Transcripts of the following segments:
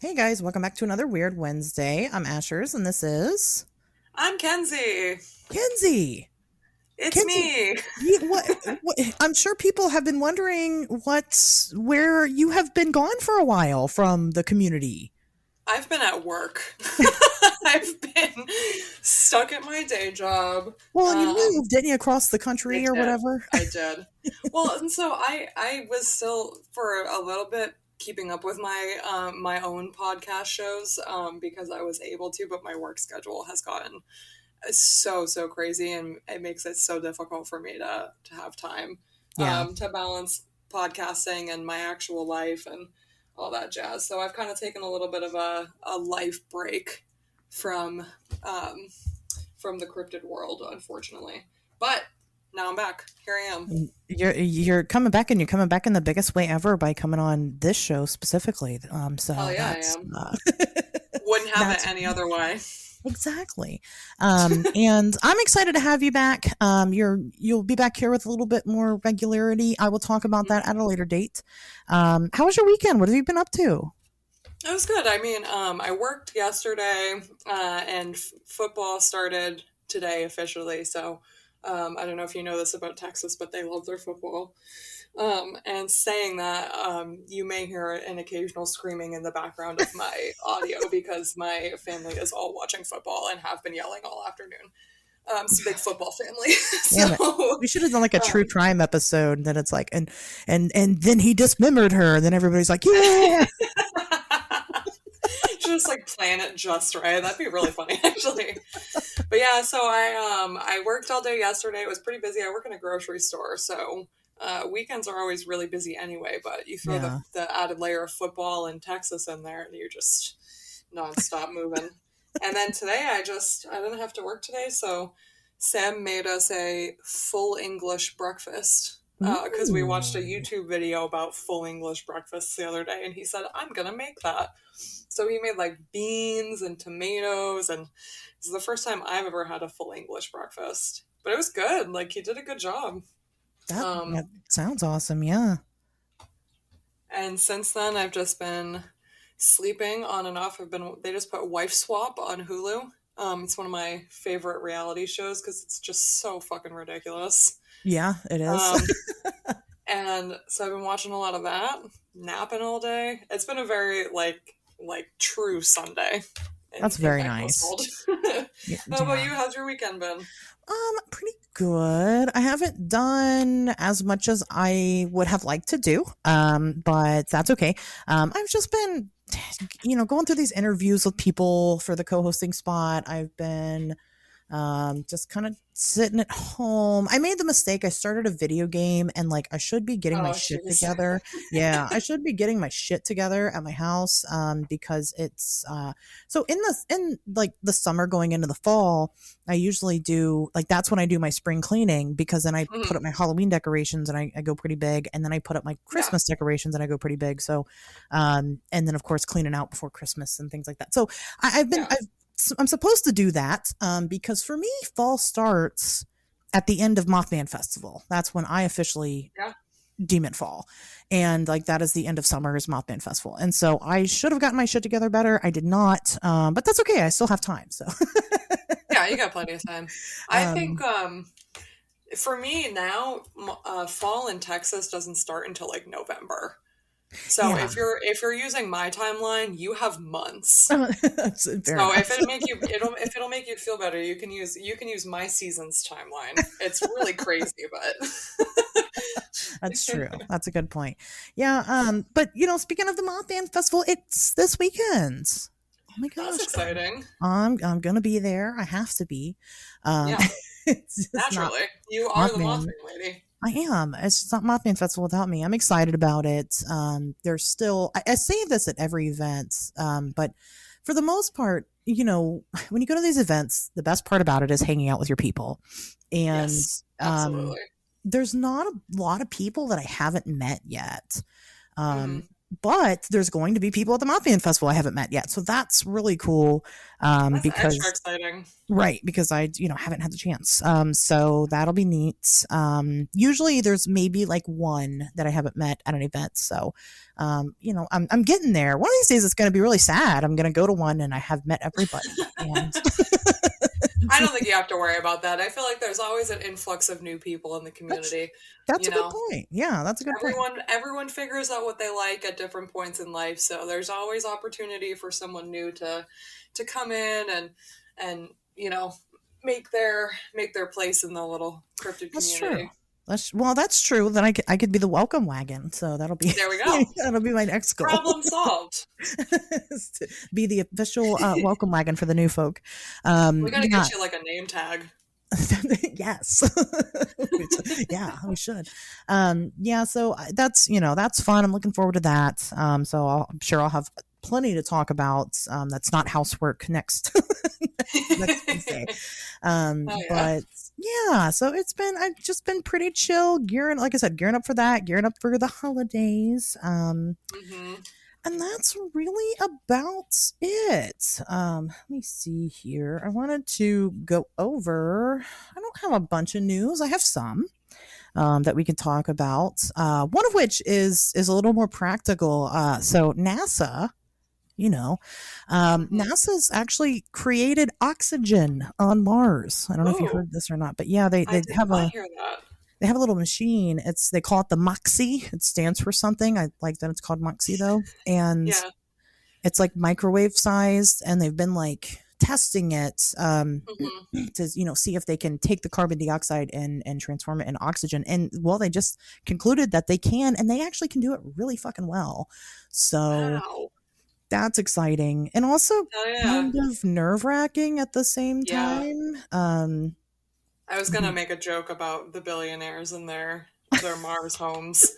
Hey guys, welcome back to another Weird Wednesday. I'm Ashers, and this is I'm Kenzie. Kenzie. It's Kenzie, me. what? I'm sure people have been wondering where you have been gone for a while from the community. I've been at work. I've been stuck at my day job. Well, and you Um, moved, didn't you, across the I country or did. whatever? I did. Well, and so I was still for a little bit keeping up with my own podcast shows because I was able to, but my work schedule has gotten so crazy, and it makes it so difficult for me to have time Yeah. to balance podcasting and my actual life and all that jazz. So I've kind of taken a little bit of a life break from um, from the cryptid world, unfortunately. But now I'm back. Here I am. You're coming back, and you're coming back in the biggest way ever by coming on this show specifically. Hell So yeah, I that's am. Wouldn't have it that's any other way. Exactly. And I'm excited to have you back. You'll be back here with a little bit more regularity. I will talk about that at a later date. How was your weekend? What have you been up to? It was good. I mean, I worked yesterday, and football started today officially. So I don't know if you know this about Texas, but they love their football. And saying that, you may hear an occasional screaming in the background of my audio because my family is all watching football and have been yelling all afternoon. It's a big football family. Damn it. So, We should have done like a true um, crime episode that it's like and then he dismembered her and then everybody's like, yeah. just like plan it just right. That'd be really funny, actually. But yeah, so I worked all day yesterday. It was pretty busy. I work in a grocery store, so weekends are always really busy anyway. But you throw Yeah. the added layer of football and Texas in there, and you're just nonstop moving. And then today, I didn't have to work today, so Sam made us a full English breakfast because we watched a Ooh. YouTube video about full English breakfasts the other day, and he said, I'm gonna make that. So he made like beans and tomatoes, and this is the first time I've ever had a full English breakfast. But it was good. Like he did a good job. That Um, sounds awesome. Yeah. and since then, I've just been sleeping on and off. They just put Wife Swap on Hulu. It's one of my favorite reality shows because it's just so fucking ridiculous. Yeah, it is. Um, and so I've been watching a lot of that, napping all day. It's been a very like true Sunday That's in very my nice. household. How about Yeah. you? How's your weekend been? Pretty good. I haven't done as much as I would have liked to do, but that's okay. I've just been, going through these interviews with people for the co-hosting spot. I've been just kind of sitting at home. I made the mistake. I started a video game and like I should be getting my Oh, shit jeez. together. Yeah, I should be getting my shit together at my house because it's so in like the summer going into the fall, I usually do like that's when I do my spring cleaning because then I put Mhm. up my Halloween decorations and I go pretty big and then I put up my Yeah, Christmas decorations and I go pretty big. So and then of course cleaning out before Christmas and things like that. So yeah, I'm supposed to do that because for me, fall starts at the end of Mothman Festival. That's when I officially yeah, deem it fall. And like that is the end of summer is Mothman Festival. And so I should have gotten my shit together better. I did not. But that's okay. I still have time. So yeah. You got plenty of time. I think um for me now, fall in Texas doesn't start until like November. So yeah. if you're using my timeline, you have months. That's fair So enough. if it'll make you feel better, you can use my season's timeline. It's really crazy, but That's true. That's a good point. Yeah, but speaking of the Mothman Festival, it's this weekend. Oh my that's gosh. exciting. I'm gonna be there. I have to be. Um, Yeah, it's just not naturally. You are the Mothman. Mothman lady. I am. It's just not Mothman Festival without me. I'm excited about it. There's still I say this at every event, but for the most part, when you go to these events, the best part about it is hanging out with your people. And Yes, um, absolutely. there's not a lot of people that I haven't met yet. Hmm. but there's going to be people at the Mothman Festival I haven't met yet. So that's really cool. That's extra Because exciting. Right, because I, haven't had the chance. So that'll be neat. Usually there's maybe like one that I haven't met at an event. So, I'm getting there. One of these days it's going to be really sad. I'm going to go to one and I have met everybody. And I don't think you have to worry about that. I feel like there's always an influx of new people in the that's community. that's You a good know, point. Yeah, that's a good point. everyone figures out what they like at different points in life, so there's always opportunity for someone new to come in and you know make their place in the little cryptid That's true. community. That's true. Then I could be the welcome wagon. So that'll be There we go. that'll be my next goal. Problem solved. Is to be the official welcome wagon for the new folk. We got to Yeah, get you like a name tag. yes. Yeah, we should. Yeah, so that's fun. I'm looking forward to that. So I'm sure I'll have plenty to talk about. That's not housework next next Wednesday. Oh yeah. But yeah, so I've just been pretty chill, like I said, gearing up for that, gearing up for the holidays. Hmm. And that's really about it. Let me see here. I wanted to go over. I don't have a bunch of news. I have some that we can talk about. One of which is a little more practical. So NASA, Hmm. NASA's actually created oxygen on Mars. I don't know if you Oh, heard this or not, but yeah, they I they did have not a hear that. they have a little machine. They call it the Moxie. It stands for something. I like that it's called Moxie though, and Yeah. it's like microwave sized, and they've been like testing it Hmm. to see if they can take the carbon dioxide and transform it into oxygen. And well, they just concluded that they can, and they actually can do it really fucking well. So Wow. that's exciting, and also Oh yeah. kind of nerve wracking at the same Yeah. time. I was gonna make a joke about the billionaires and their Mars homes.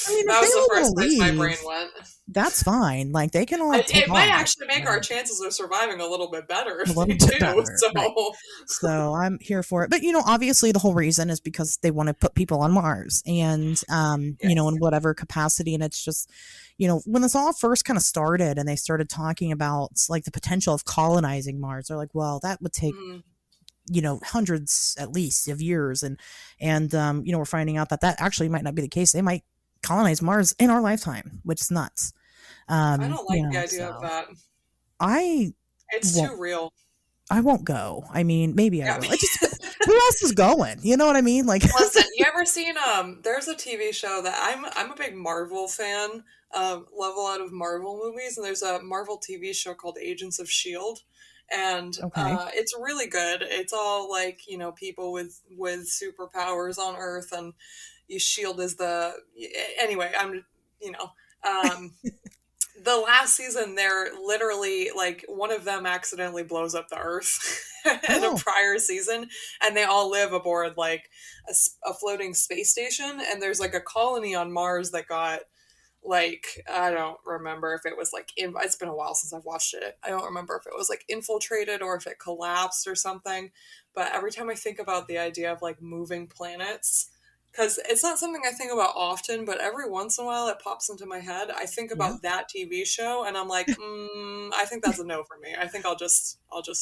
I mean, if That they was the all first want to place my brain leave, went. that's fine. Like they can all take It might off. actually make our chances of surviving a little bit better A if little they bit do. better, right? So, So I'm here for it. But obviously the whole reason is because they want to put people on Mars, and yes. in whatever capacity. And it's just, when this all first kind of started and they started talking about like the potential of colonizing Mars, they're like, well, that would take Mm, hundreds at least of years, and we're finding out that actually might not be the case. They might colonize Mars in our lifetime, which is nuts. I don't like the idea of So that. I It's won't too real. I won't go. I mean, maybe I Yeah. will. It just who else is going? You know what I mean? Like, Listen, you ever seen there's a TV show that I'm a big Marvel fan, love a lot of Marvel movies, and there's a Marvel TV show called Agents of Shield. And okay, it's really good. It's all like, people with superpowers on Earth, and Shield is the anyway, you know, um the last season, they're literally like one of them accidentally blows up the earth in a oh, prior season, and they all live aboard like a floating space station, and there's like a colony on Mars that got like, I don't remember if it was like it's been a while since I've watched it. I don't remember if it was like infiltrated or if it collapsed or something. But every time I think about the idea of like moving planets, because it's not something I think about often, but every once in a while it pops into my head. I think yeah. about that TV show, and I'm like, I think that's a no for me. I think I'll just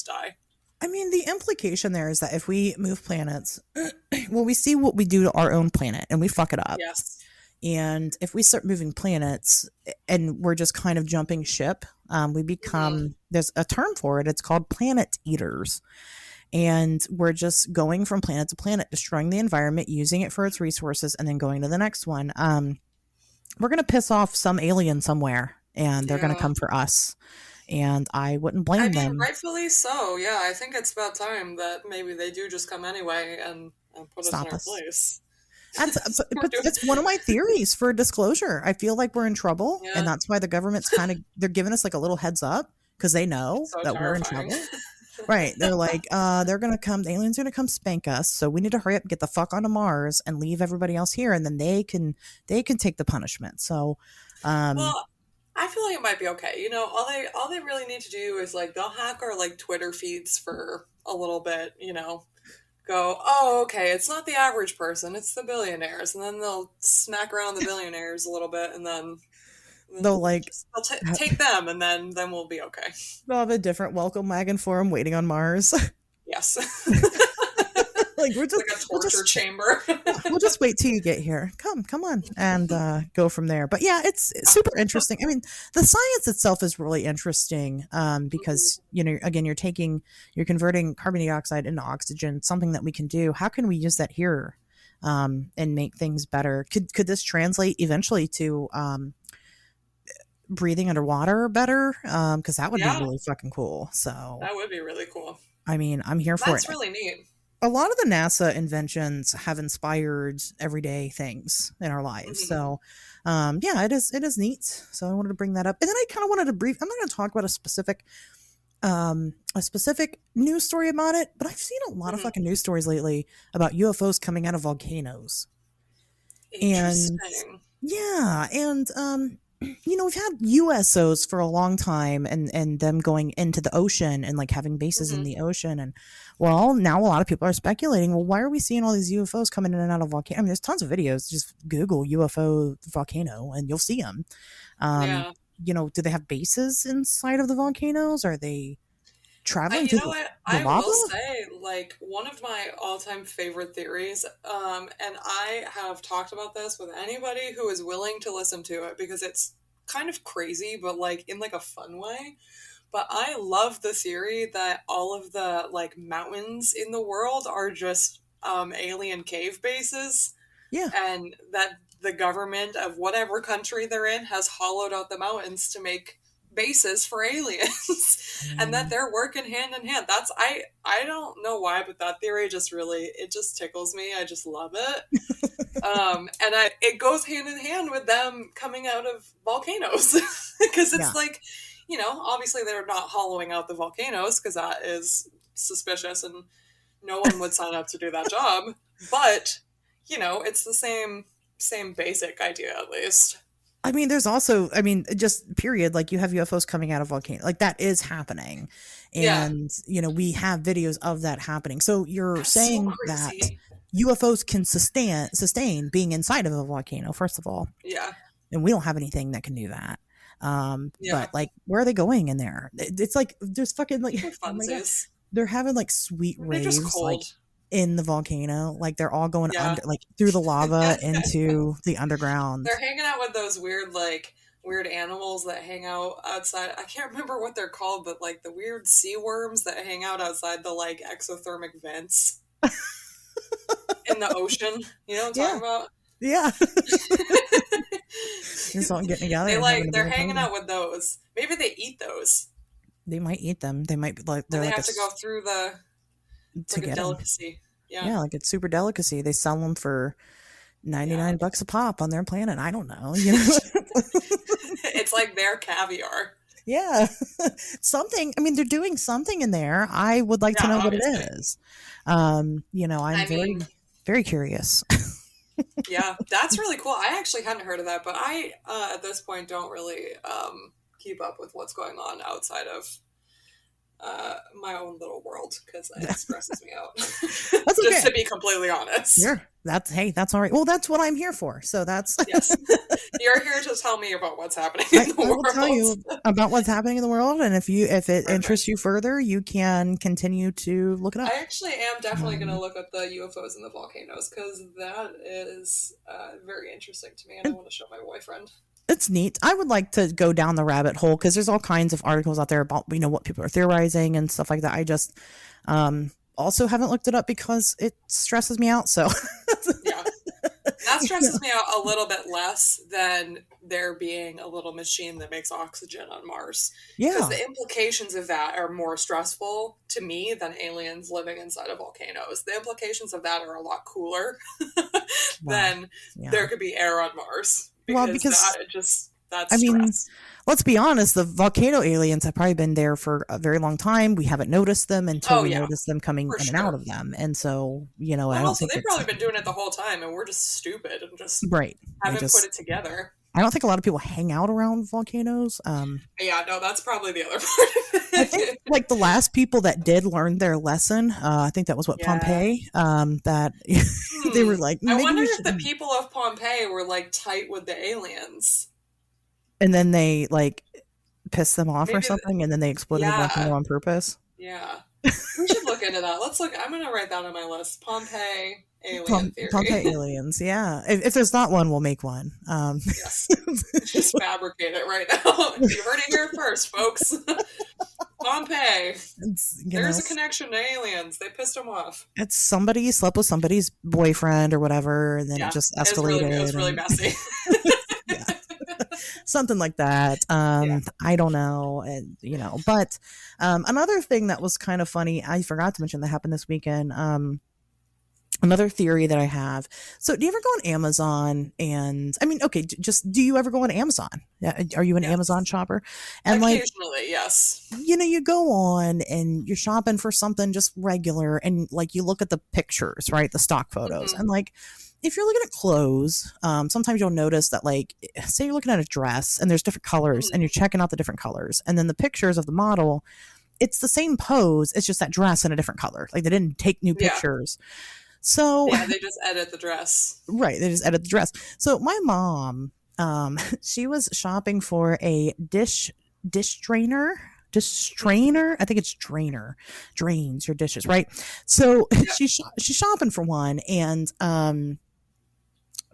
die. I mean, the implication there is that if we move planets, well, we see what we do to our own planet and we fuck it up. Yes. And if we start moving planets and we're just kind of jumping ship, we Hmm. become, there's a term for it. It's called planet eaters. And we're just going from planet to planet, destroying the environment, using it for its resources, and then going to the next one. We're going to piss off some alien somewhere, and they're going to Yeah. come for us. And I wouldn't I blame mean, them. rightfully so. Yeah, I think it's about time that maybe they do just come anyway and put us in Stop our us. place. That's So we're but doing, it's one of my theories for disclosure. I feel like we're in trouble, yeah, and that's why the government's kind of they're giving us like a little heads up because they know it's so that we're in terrifying. trouble. Right. They're like, they're gonna come, the aliens are gonna come spank us, so we need to hurry up and get the fuck onto Mars and leave everybody else here, and then they can take the punishment. So um Well, I feel like it might be okay. All they really need to do is like they'll hack our like Twitter feeds for a little bit, go, oh, okay, it's not the average person, it's the billionaires, and then they'll smack around the billionaires a little bit, and then They'll like they'll take them, and then we'll be okay. they'll have a different welcome wagon for them waiting on Mars. Yes. Like Like a torture chamber. we'll just wait till you get here. Come on, and go from there. But yeah, it's super interesting. I mean, the science itself is really interesting because again, you're converting carbon dioxide into oxygen, something that we can do. How can we use that here and make things better? Could this translate eventually to breathing underwater better? Because that would be really fucking cool. So that would be really cool. I mean, I'm here for it. That's really neat. A lot of the NASA inventions have inspired everyday things in our lives. So, yeah, it is neat. So I wanted to bring that up. And then I kind of wanted to I'm not going to talk about a specific news story about it, but I've seen a lot of fucking news stories lately about UFOs coming out of volcanoes. Interesting. And yeah, and we've had USOs for a long time and them going into the ocean and like having bases in the ocean. And well, now a lot of people are speculating, well, why are we seeing all these UFOs coming in and out of volcanoes? I mean, there's tons of videos. Just Google UFO volcano and you'll see them. Do they have bases inside of the volcanoes? Are they traveling to the I lava? will say, like, one of my all-time favorite theories, and I have talked about this with anybody who is willing to listen to it because it's kind of crazy, but like in like a fun way. But I love the theory that all of the like mountains in the world are just alien cave bases. Yeah. And that the government of whatever country they're in has hollowed out the mountains to make bases for aliens and that they're working hand in hand. That's I don't know why, but that theory just really, it just tickles me. I just love it. It goes hand in hand with them coming out of volcanoes because it's like, obviously they're not hollowing out the volcanoes because that is suspicious and no one would sign up to do that job. But, it's the same basic idea at least. I mean, there's also, just period, like you have UFOs coming out of volcanoes, like that is happening. And, we have videos of that happening. So you're saying that UFOs can sustain being inside of a volcano, first of all. Yeah. And we don't have anything that can do that. But like, where are they going in there? It's like, there's fucking like, oh my God, they're having like sweet raves like in the volcano. Like they're all going under, like through the lava into the underground. They're hanging out with those weird animals that hang out outside. I can't remember what they're called, but like the weird sea worms that hang out outside the like exothermic vents in the ocean. You know what I'm talking about? Yeah. Just all getting together. They're hanging out with those. Maybe they eat those. They might eat them. They might be like they have to go through to get a delicacy. Yeah, like it's super delicacy. They sell them for $99 a pop on their planet. I don't know. It's like their cavear. Yeah. Something. I mean, they're doing something in there. I would like to know obviously what it is. I'm very, very curious. Yeah, that's really cool. I actually hadn't heard of that, but I, at this point, don't really keep up with what's going on outside of my own little world because it stresses me out. That's okay. Just to be completely honest. Sure. That's all right. Well, that's what I'm here for. So that's yes. You're here to tell me about what's happening in the world. I will tell you about what's happening in the world, and if it interests you further, you can continue to look it up. I actually am definitely going to look up the UFOs and the volcanoes because that is very interesting to me, and I want to show my boyfriend. It's neat. I would like to go down the rabbit hole because there's all kinds of articles out there about what people are theorizing and stuff like that. I just also haven't looked it up because it stresses me out. So yeah, that stresses me out a little bit less than there being a little machine that makes oxygen on Mars. Yeah, because the implications of that are more stressful to me than aliens living inside of volcanoes. The implications of that are a lot cooler than there could be air on Mars. Because that's stress. Let's be honest, the volcano aliens have probably been there for a very long time. We haven't noticed them until we noticed them coming in and out of them. And so, I don't think they've probably been doing it the whole time and we're just stupid and just haven't put it together. I don't think a lot of people hang out around volcanoes. Yeah, no, that's probably the other part of I think it. like the last people that did learn their lesson, I think that was what Yeah. Pompeii. That they Hmm. were like, I maybe wonder we if the shouldn't. people of Pompeii were like tight with the aliens. And then they like pissed them off or Maybe, something, and then they exploded the yeah, volcano on purpose. yeah. We should look into that. Let's look. I'm gonna write that on my list. Pompeii alien theory. Pompeii aliens, yeah. If there's not one, we'll make one. Yes. Just fabricate it right now. You heard it here first, folks. Pompeii. it's you There's know a connection to aliens. They pissed them off. it's somebody slept with somebody's boyfriend or whatever, and then it Yeah, just it was escalated, really and messy. yeah, something like that. Yeah. I don't know, and but another thing that was kind of funny, I forgot to mention that happened this weekend. Another theory that I have. So, do you ever go on Amazon? And I mean, okay, just do you ever go on Amazon? Yeah, are you an Amazon Yes. shopper? And like, Occasionally, yes. you go on and you're shopping for something just regular, and like you look at the pictures, right? The stock photos, Hmm. and like if you're looking at clothes, sometimes you'll notice that, like, say you're looking at a dress and there's different colors, and Hmm. you're checking out the different colors, and then the pictures of the model, it's the same pose, it's just that dress in a different color. Like they didn't take new Yeah. pictures. So, Yeah, they just edit the dress. right, they just edit the dress. So my mom, she was shopping for a dish strainer. I think it's drainer, drains your dishes, right? So Yeah. she's shopping for one, and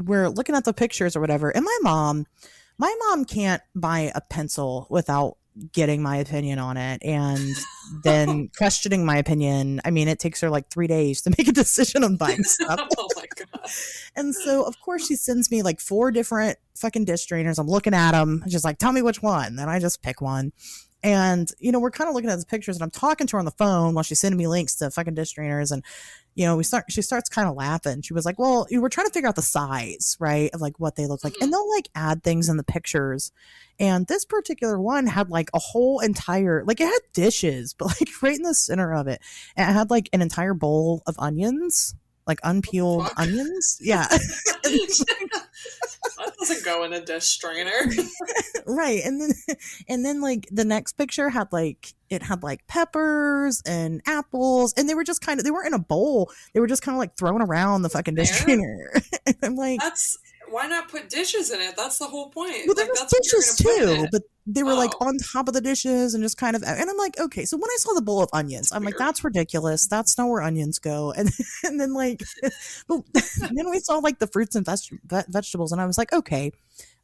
we're looking at the pictures or whatever, and my mom can't buy a pencil without getting my opinion on it, and then questioning my opinion. I mean, it takes her like 3 days to make a decision on buying stuff. Oh my god. And so, of course, she sends me like 4 different fucking dish drainers. I'm looking at them. She's like, tell me which one. Then I just pick one. And, we're kind of looking at the pictures, and I'm talking to her on the phone while she's sending me links to fucking dish drainers. And, she starts kind of laughing. She was like, well, we're trying to figure out the size, right? Of like what they look like. And Hmm. they'll like add things in the pictures. And this particular one had like a whole entire, like it had dishes, but like right in the center of it. And it had like an entire bowl of onions, like unpeeled Fuck. onions. Yeah. That doesn't go in a dish strainer. Right. And then like the next picture had like it had like peppers and apples, and they were just they weren't in a bowl, they were just kind of like thrown around the fucking dish There? drainer. And I'm like, That's why not put dishes in it? That's the whole well, point. there Like was that's what you're dishes gonna put in too, it. but they were like Oh, on top of the dishes and just kind of, and I'm like, okay. So when I saw the bowl of onions, it's I'm like, weird. that's ridiculous, that's not where onions go. And then like but then we saw like the fruits and vegetables, and I was like, okay,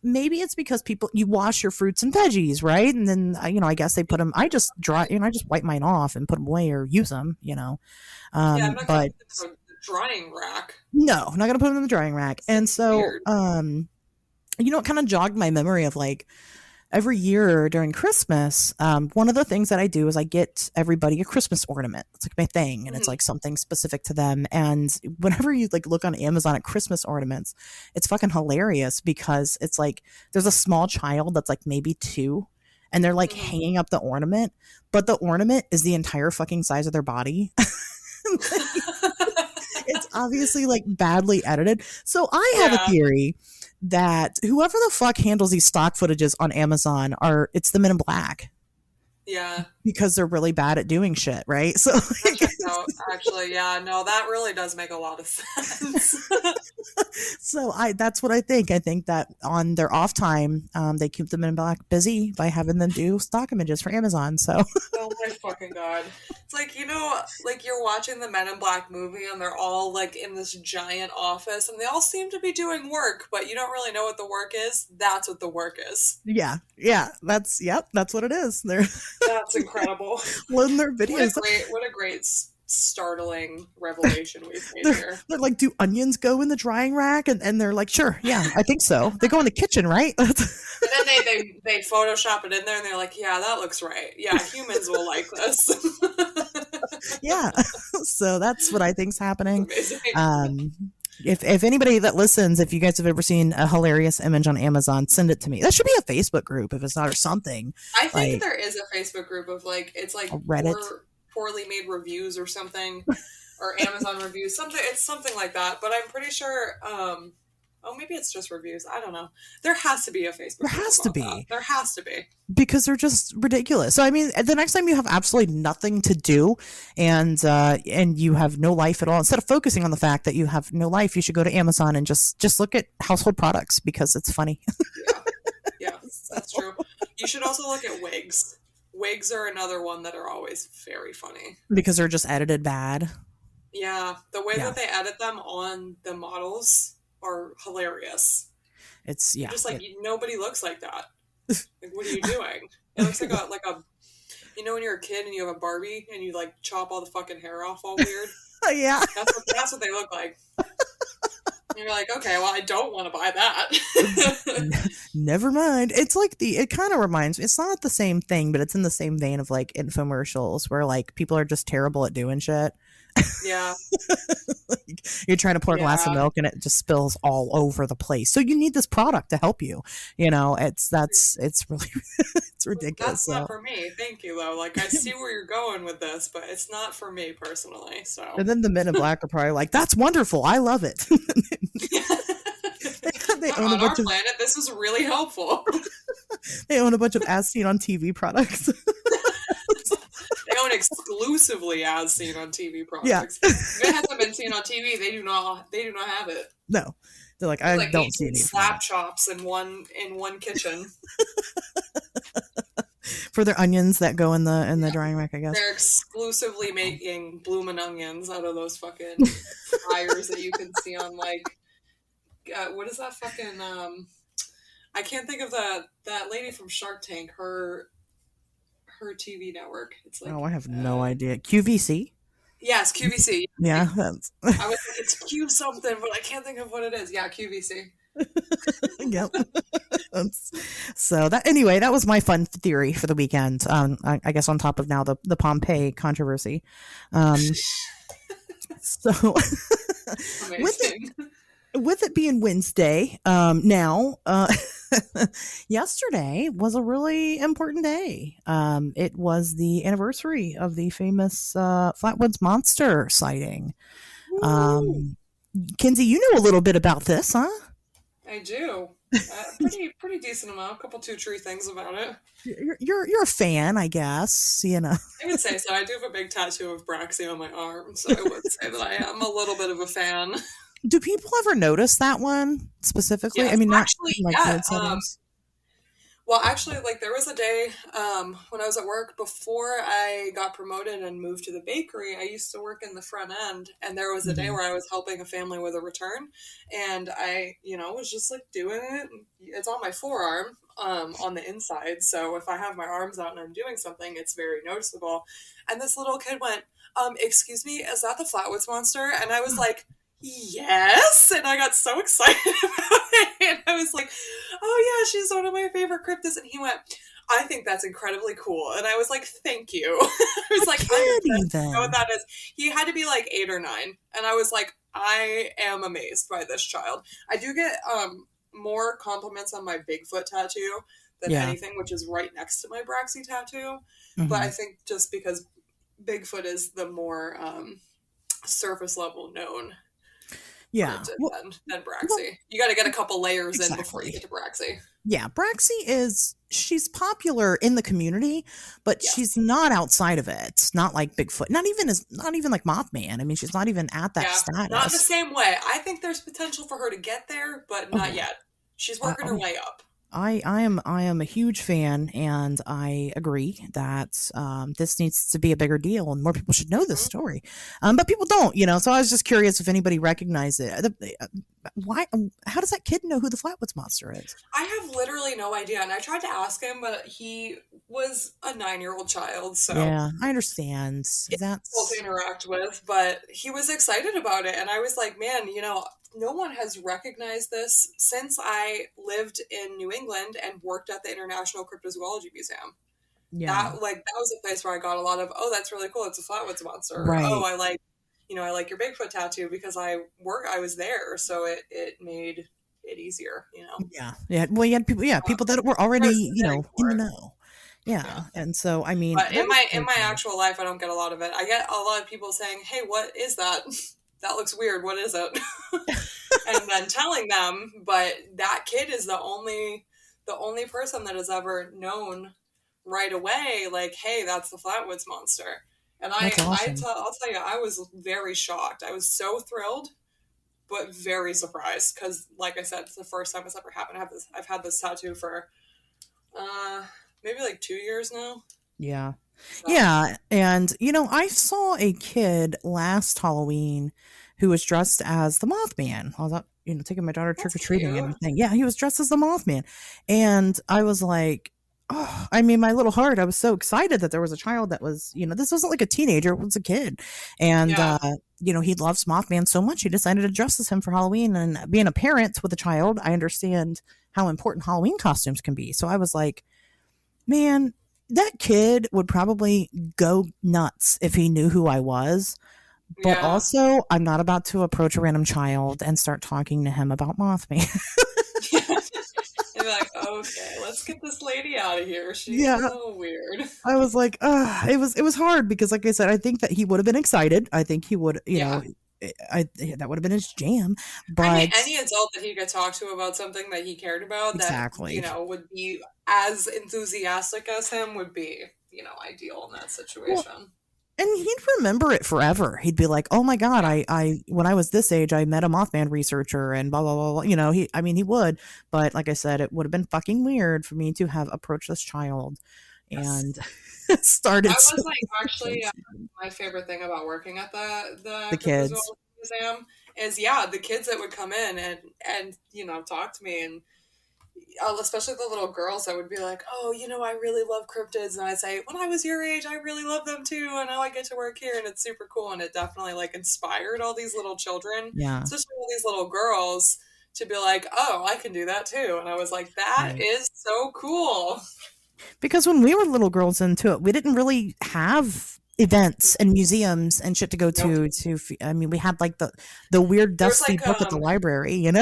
maybe it's because people, you wash your fruits and veggies, right? And then I guess they put them, I just I just wipe mine off and put them away or use them. Yeah, I'm not gonna But put it in a drying rack. no, I'm not gonna put them in the drying rack. And Seems so weird. it kind of jogged my memory of like every year during Christmas, one of the things that I do is I get everybody a Christmas ornament. It's like my thing, and it's Hmm. like something specific to them. And whenever you like look on Amazon at Christmas ornaments, it's fucking hilarious because it's like there's a small child that's like maybe 2, and they're like Hmm. hanging up the ornament, but the ornament is the entire fucking size of their body. It's obviously like badly edited. So I have a Yeah, theory that whoever the fuck handles these stock footages on Amazon it's the Men in Black, yeah. because they're really bad at doing shit, right? So That checks out. Actually, yeah, no, that really does make a lot of sense. I that's what I think. I think that on their off time, they keep the Men in Black busy by having them do stock images for Amazon. So Oh my fucking god. It's like, like you're watching the Men in Black movie and they're all like in this giant office and they all seem to be doing work, but you don't really know what the work is. That's what the work is. yeah, that's what it is. They're That's incredible. loading their videos. What a great startling revelation we've made They're, here. they're like, do onions go in the drying rack? And they're like, sure, yeah, I think so. They go in the kitchen, right? And then they Photoshop it in there and they're like, yeah, that looks right. Yeah, humans will like this. Yeah. So that's what I think's happening. Amazing. If anybody that listens, if you guys have ever seen a hilarious image on Amazon, send it to me. That should be a Facebook group if it's not, or something I think like there is a Facebook group of like it's like a Reddit. poorly made reviews or something, or Amazon reviews. It's something like that. But I'm pretty sure Oh, maybe it's just reviews. I don't know. There has to be a There Facebook group has to about that. be. There has to be. Because they're just ridiculous. So I mean, the next time you have absolutely nothing to do, and you have no life at all, instead of focusing on the fact that you have no life, you should go to Amazon and just look at household products because it's funny. Yeah. Yeah, So, that's true. You should also look at wigs. Wigs are another one that are always very funny. because they're just edited bad. Yeah, the way Yeah, that they edit them on the models are hilarious. it's You're yeah. just like, nobody looks like that. Like, what are you doing? It looks like a you know when you're a kid and you have a Barbie and you like chop all the fucking hair off all weird. Yeah. That's what they look like. And you're like, okay, well, I don't want to buy that. Never mind. It's like it kind of reminds me, it's not the same thing, but it's in the same vein of like infomercials where like people are just terrible at doing shit. Yeah, Like, you're trying to pour a glass of yeah. milk and it just spills all over the place. So you need this product to help you. It's really it's ridiculous. That's not So for me. Thank you, though. Like, I see where you're going with this, but it's not for me personally. and So, then the Men in Black are probably like, "That's wonderful. I love it." they own a on our bunch of planet, this is really helpful. they own a bunch of as seen on TV products. They own exclusively as seen on TV Yeah. products. If it hasn't been seen on TV, they do not. They do not have it. No, they're like, There's I like don't see 18 any slap chops in one kitchen. for their onions that go in the drying rack. I guess. They're exclusively making bloomin' onions out of those fucking fryers that you can see on like what is that fucking I can't think of that lady from Shark Tank. Her TV network. It's like Oh, I have no idea. QVC. yes, QVC. Yeah, that's I was like it's Q something, but I can't think of what it is. Yeah, QVC. yep. So that anyway, that was my fun theory for the weekend. I guess on top of now the Pompeii controversy. Um, so with it Amazing. with it being Wednesday, yesterday was a really important day. It was the anniversary of the famous Flatwoods monster sighting. Woo! Um, Kenzie, you know a little bit about this, huh? I do. Pretty decent amount. A couple two tree things about it. You're a fan, I guess. I would say so. I do have a big tattoo of Braxy on my arm, so I would say that I am a little bit of a fan. Do people ever notice that one specifically? I Yes, mean, not actually, in, like yeah. weird settings. Well, actually, like there was a day when I was at work before I got promoted and moved to the bakery. I used to work in the front end, and there was a day Hmm. where I was helping a family with a return, and I, was just like doing it. It's on my forearm, on the inside, so if I have my arms out and I'm doing something, it's very noticeable. And this little kid went, "Excuse me, is that the Flatwoods monster?" And I was like, yes, and I got so excited about it, and I was like, oh yeah, she's one of my favorite cryptids. And he went, I think that's incredibly cool. And I was like, thank you. I was A like, kid, I know what even. that is. He had to be like 8 or 9, and I was like, I am amazed by this child. I do get more compliments on my Bigfoot tattoo than Yeah. anything, which is right next to my Braxy tattoo, but I Hmm. think just because Bigfoot is the more surface level known Yeah. cryptid Well, than well, Braxy. You got to get a couple layers in before you exactly. get to Braxy. Yeah, she's popular in the community, but Yes. she's not outside of it. Not like Bigfoot. Not even like Mothman. I mean, she's not even at that Yeah, not in the status. same way. I think there's potential for her to get there, but not Oh, yet. She's I, working her way up. I am a huge fan, and I agree that this needs to be a bigger deal, and more people should know this Hmm. story. But people don't, So I was just curious if anybody recognized it. Why? How does that kid know who the Flatwoods monster is? I have literally no idea, and I tried to ask him, but he was a 9-year-old child, so Yeah, I understand. it's difficult to That's interact with. But he was excited about it, and I was like, man, no one has recognized this since I lived in New England and worked at the International Cryptozoology Museum. yeah, That was a place where I got a lot of, oh, that's really cool, it's a Flatwoods monster, or, oh, right. I like your Bigfoot tattoo because I was there, so it made it easier. Yeah, yeah. Well, you had people, yeah, people that were There's already, getting in for the it. know. Yeah, Yeah. and so I mean, But that in is my really cool. actual life, I don't get a lot of it. I get a lot of people saying, "Hey, what is that? That looks weird. What is it?" and then telling them, but that kid is the only person that has ever known right away, like, hey, that's the Flatwoods monster. And That's awesome. I'll tell you, I was very shocked. I was so thrilled, but very surprised because, like I said, it's the first time it's ever happened. I've had this tattoo for uh, maybe like 2 years now. Yeah. So Yeah. And, I saw a kid last Halloween who was dressed as the Mothman. I was out, taking my daughter trick that's or treating and cute. everything. Yeah, he was dressed as the Mothman. And I was like, oh, I mean, my little heart, I was so excited that there was a child that was, this wasn't like a teenager, it was a kid. And, Yeah, he loves Mothman so much, he decided to dress as him for Halloween. And being a parent with a child, I understand how important Halloween costumes can be. So I was like, man, that kid would probably go nuts if he knew who I was. But yeah. also, I'm not about to approach a random child and start talking to him about Mothman. And be like, okay, let's get this lady out of here. She's a Yeah, little weird. I was like, it was hard because, like I said, I think that he would have been excited. I think he would, Yeah. that would have been his jam. I mean, But any adult that he could talk to about something that he cared about that, exactly. would be as enthusiastic as him would be, ideal in that Well, situation. and he'd remember it forever. He'd be like, "Oh my god, Yeah. I when I was this age, I met a Mothman researcher and blah blah blah." Blah. I mean, he would, but like I said, it would have been fucking weird for me to have approached this child Yes. and started That was some like actually conversation. my favorite thing about working at the The kids, Cryptozoology Museum is, yeah, the kids that would come in and talk to me, and especially the little girls that would be like, oh, I really love cryptids, and I'd say, when I was your age, I really love them too, and now I get to work here, and it's super cool, and it definitely like inspired all these little children, yeah, especially all these little girls, to be like, oh, I can do that too, and I was like, that right. is so cool. Because when we were little girls into it, we didn't really have events and museums and shit to go Nope. I mean, we had like the weird There's dusty like book at the library. and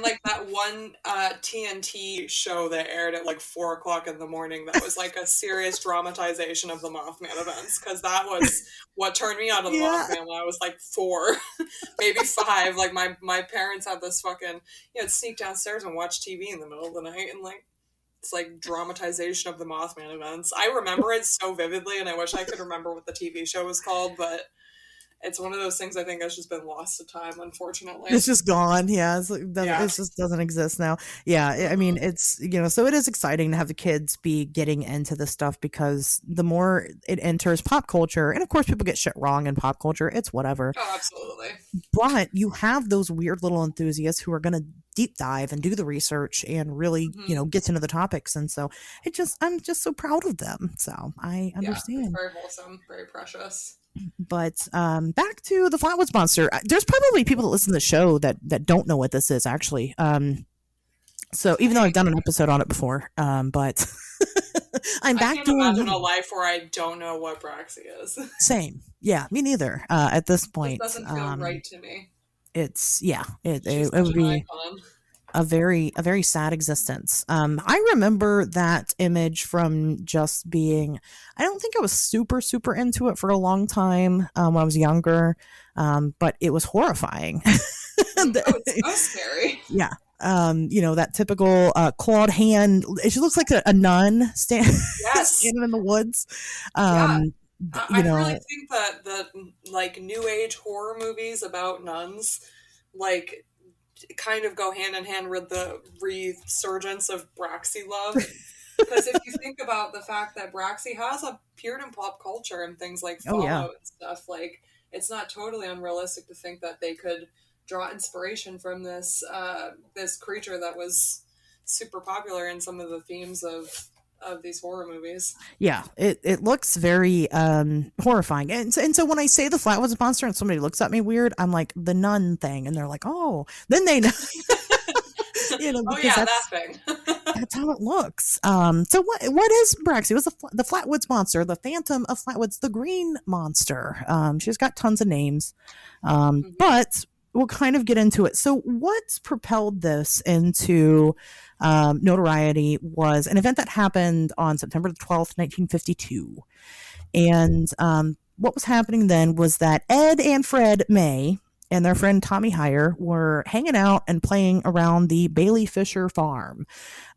like that one TNT show that aired at like 4 o'clock in the morning that was like a serious dramatization of the Mothman events, because that was what turned me on to the Yeah. Mothman when I was like 4, maybe 5. Like my parents had this fucking sneak downstairs and watch TV in the middle of the night, and like it's like dramatization of the Mothman events. I remember it so vividly, and I wish I could remember what the TV show was called, but it's one of those things I think has just been lost to time, unfortunately. It's just gone. Yeah, it Yeah. just doesn't exist now. Yeah, I mean, Mm-hmm. it's so it is exciting to have the kids be getting into this stuff because the more it enters pop culture, and of course, people get shit wrong in pop culture. It's whatever, Oh, absolutely. but you have those weird little enthusiasts who are going to deep dive and do the research and really, Mm-hmm. get into the topics. And so I'm just so proud of them. So I Yeah, it's understand. very wholesome, very precious. But back to the Flatwoods Monster. There's probably people that listen to the show that don't know what this is actually. So even though I've Dang. done an episode on it before, but I'm I back can't doing imagine a one. life where I don't know what Braxy is. Same. Yeah, me neither. At this This point, doesn't feel right to me. it's yeah, She's it such would an be icon. a very sad existence. I remember that image from just being. I don't think I was super into it for a long time when I was younger, but it was horrifying. Oh, it's so scary. Yeah. That typical clawed hand. It just looks like a nun Yes. standing in the woods. Yeah. Um, I really think that the like new age horror movies about nuns, like, kind of go hand in hand with the resurgence of Braxy love. Because if you think about the fact that Braxy has appeared in pop culture and things like oh yeah, Fallout and stuff, like, it's not totally unrealistic to think that they could draw inspiration from this creature that was super popular in some of the themes of these horror movies. yeah. It looks very horrifying. And so when I say the Flatwoods Monster and somebody looks at me weird, I'm like the nun thing, and they're like, oh, then they know, Oh because yeah, that that's thing. that's how it looks. So what is Braxy? What's the Flatwoods Monster, the Phantom of Flatwoods, the Green Monster? She's got tons of names, Mhm. but we'll kind of get into it. So what's propelled this into notoriety was an event that happened on September the 12th, 1952, and what was happening then was that Ed and Fred May and their friend Tommy Heyer were hanging out and playing around the Bailey Fisher farm.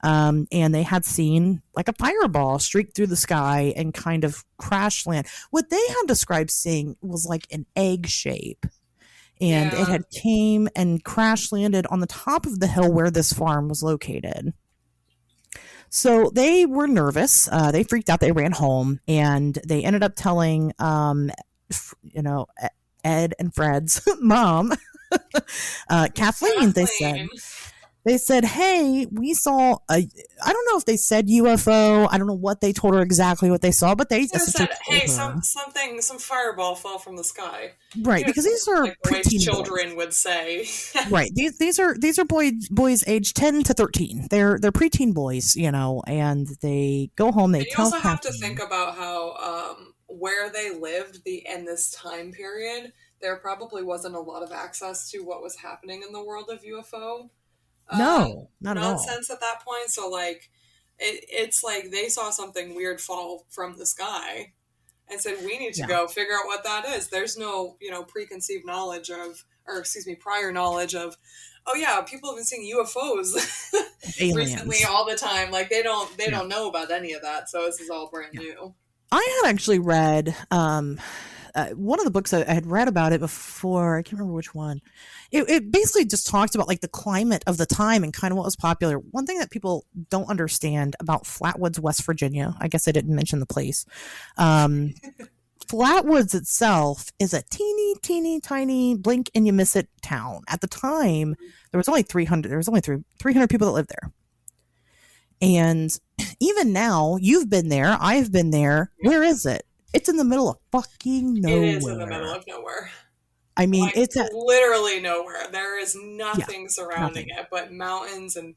And they had seen like a fireball streak through the sky and kind of crash land. What they had described seeing was like an egg shape. And it Yeah. had came and crash landed on the top of the hill where this farm was located. So they were nervous. They freaked out. They ran home, and they ended up telling, you know, Ed and Fred's mom, Kathleen. Kathleen. They said, "Hey, we saw a." I don't know if they said UFO. I don't know what they told her exactly what they saw, but they They essentially said, told "Hey, her, some fireball fell from the sky." right, because these are Like the way preteen boys. children would say. Right. These are boys aged 10 to 13. They're preteen boys, and they go home, they And you tell also have to think Kathleen. about how where they lived in this time period, there probably wasn't a lot of access to what was happening in the world of UFO No, not at all. nonsense at that point. So like, it's like they saw something weird fall from the sky and said, "We need to Yeah. go figure out what that is." There's no preconceived knowledge of, or excuse me, prior knowledge of. Oh yeah, people have been seeing UFOs recently Aliens. all the time. Like they Yeah. don't know about any of that. So this is all brand Yeah. new. I had actually read one of the books I had read about it before. I can't remember which one. It basically just talked about like the climate of the time and kind of what was popular. One thing that people don't understand about Flatwoods, West Virginia, I guess I didn't mention the place. Um, Flatwoods itself is a teeny, teeny, tiny blink and you miss it town. At the time, there was only 300. There was only 300 people that lived there. And even now, you've been there. I've been there. Where is it? It's in the middle of fucking It is in the middle nowhere. of nowhere. I mean, Like it's at literally nowhere. There is yeah, nothing surrounding nothing. it but mountains and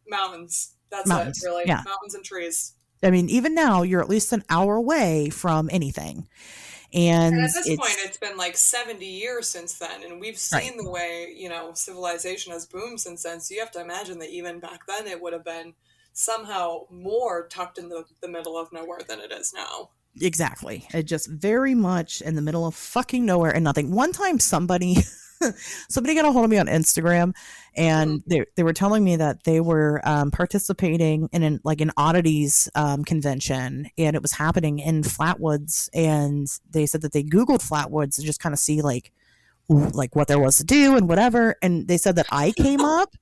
mountains. That's it, Mountains. really. Yeah. Mountains and trees. I mean, even now, you're at least an hour away from anything. And And at this point, it's it's been like 70 years since then, and we've right. seen the way, civilization has boomed since then. So you have to imagine that even back then, it would have been somehow more tucked in the middle of nowhere than it is now. Exactly. It just very much in the middle of fucking nowhere and nothing. One time somebody got a hold of me on Instagram Mhm. and they were telling me that they were participating in an oddities convention and it was happening in Flatwoods and they said that they Googled Flatwoods to just kind of see like what there was to do and whatever. And they said that I came up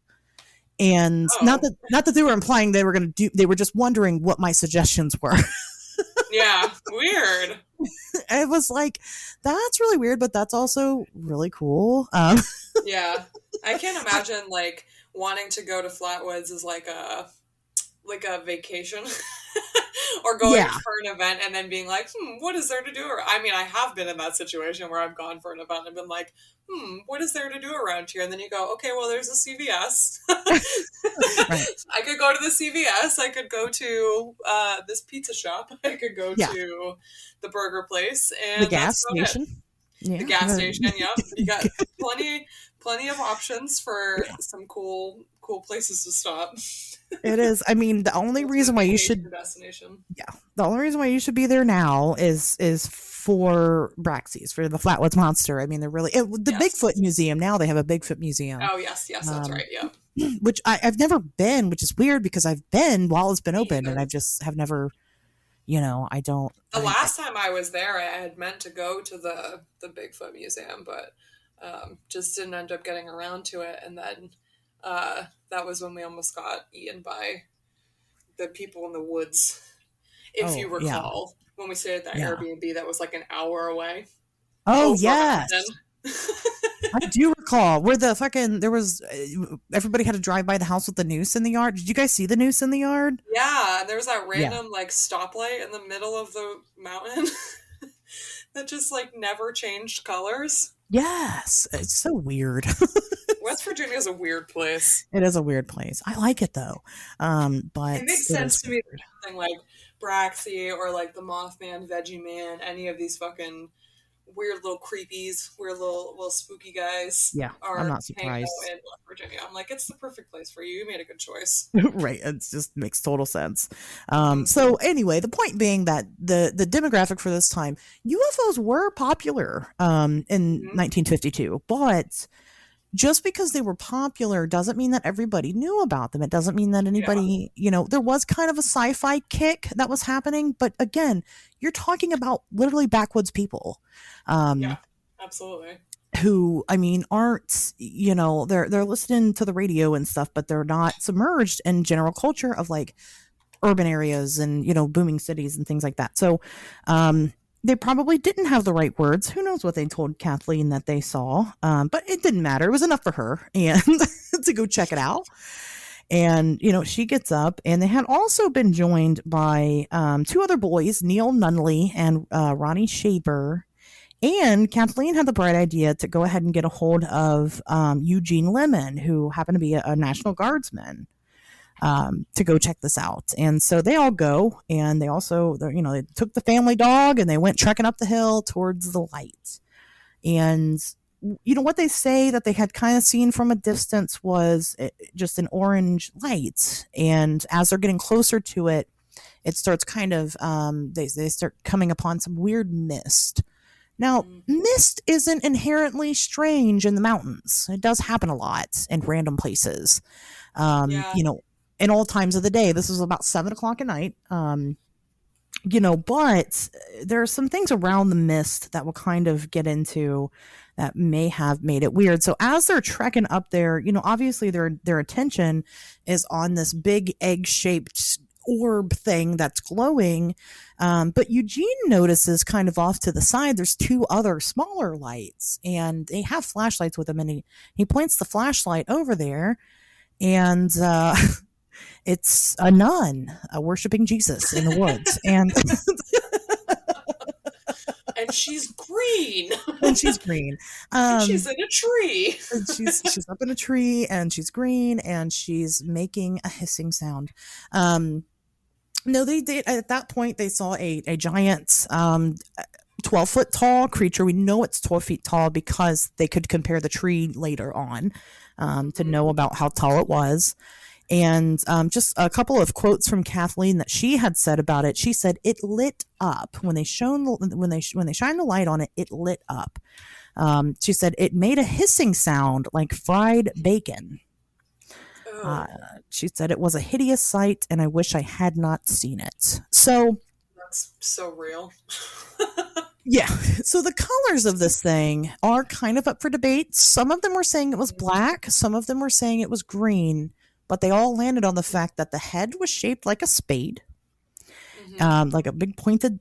and not Oh, that not that they were implying they were going to do, they were just wondering what my suggestions were. yeah. Weird. It was like, that's really weird, but that's also really cool. Yeah. I can't imagine like wanting to go to Flatwoods as like a vacation or going Yeah, for an event and then being like, what is there to do? I mean, I have been in that situation where I've gone for an event and been like, what is there to do around here? And then you go, okay, well, there's a CVS. right. I could go to the CVS. I could go to this pizza shop. I could go Yeah, to the burger place, the and that's gas about it. station. The Yeah, gas station. Yep, you got plenty of options for yeah, some cool places to stop. it is. I mean, Ultimate vacation destination. yeah, the only reason why you should be there now is for Braxies for the Flatwoods Monster. I mean, they're really the Bigfoot Yes. Museum now. They have a Bigfoot museum, Oh yes, that's um, right. Yep. which I've never been, which is weird because I've been while it's been Me open, and either. I just have never. I don't. The last time I was there, I had meant to go to the Bigfoot Museum, but just didn't end up getting around to it. And then that was when we almost got eaten by the people in the woods, if you Oh yeah, recall, when we stayed at that yeah. Airbnb that was like an hour away Oh over a mountain. yes. I do recall where the fucking there was everybody had to drive by the house with the noose in the yard. Did you guys see the noose in the yard? Yeah, and there was that Yeah. random like stoplight in the middle of the mountain that just like never changed colors. Yes. It's so weird. West Virginia is a weird place. It is a weird place. I like it though. It But makes it sense is to me weird. that something like Braxy or like the Mothman, Veggie Man, any of these fucking weird little creepies, weird little spooky guys Yeah, I'm are not hanging surprised. out in West Virginia. I'm like, it's the perfect place for you. You made a good choice. Right, it just makes total sense. Hmm. So anyway, the point being that the demographic for this time, UFOs were popular in Hmm. 1952, but just because they were popular doesn't mean that everybody knew about them. It doesn't mean that Yeah, anybody, there was kind of a sci-fi kick that was happening, but again, you're talking about literally backwoods people. yeah, Um, absolutely. who, I mean, aren't, they're listening to the radio and stuff, but they're not submerged in general culture of like urban areas and, booming cities and things like that. So they probably didn't have the right words. Who knows what they told Kathleen that they saw? But it didn't matter. It was enough for her and to go check it out. And, she gets up, and they had also been joined by two other boys, Neil Nunley and Ronnie Shaver. And Kathleen had the bright idea to go ahead and get a hold of Eugene Lemon, who happened to be a National Guardsman, to go check this out. And so they all go, and they also, they took the family dog and they went trekking up the hill towards the light. And what they say that they had kind of seen from a distance was just an orange light. And as they're getting closer to it, it starts kind of, they start coming upon some weird mist. Now, Hmm. mist isn't inherently strange in the mountains. It does happen a lot in random places. Um, Yeah. you know, in all times of the day. This was about 7 o'clock at night. But there are some things around the mist that we'll kind of get into that may have made it weird. So as they're trekking up there, obviously their attention is on this big egg-shaped orb thing that's glowing. But Eugene notices kind of off to the side, there's two other smaller lights, and they have flashlights with them. And he points the flashlight over there, and it's a nun worshiping Jesus in the woods, and And she's green. and she's green. And she's Um, in a tree. she's up in a tree, and she's green, and she's making a hissing sound. Um, no, they did at that point. They saw a giant 12-foot tall creature. We know it's 12 feet tall because they could compare the tree later on to Hmm. know about how tall it was. And just a couple of quotes from Kathleen that she had said about it. She said it lit up when they shined the light on it. It lit up. She said it made a hissing sound like fried bacon. Uh, Oh, she said it was a hideous sight, and I wish I had not seen it. So that's so real. yeah, so the colors of this thing are kind of up for debate. Some of them were saying it was black, some of them were saying it was green, but they all landed on the fact that the head was shaped like a spade, Hmm. like a big pointed,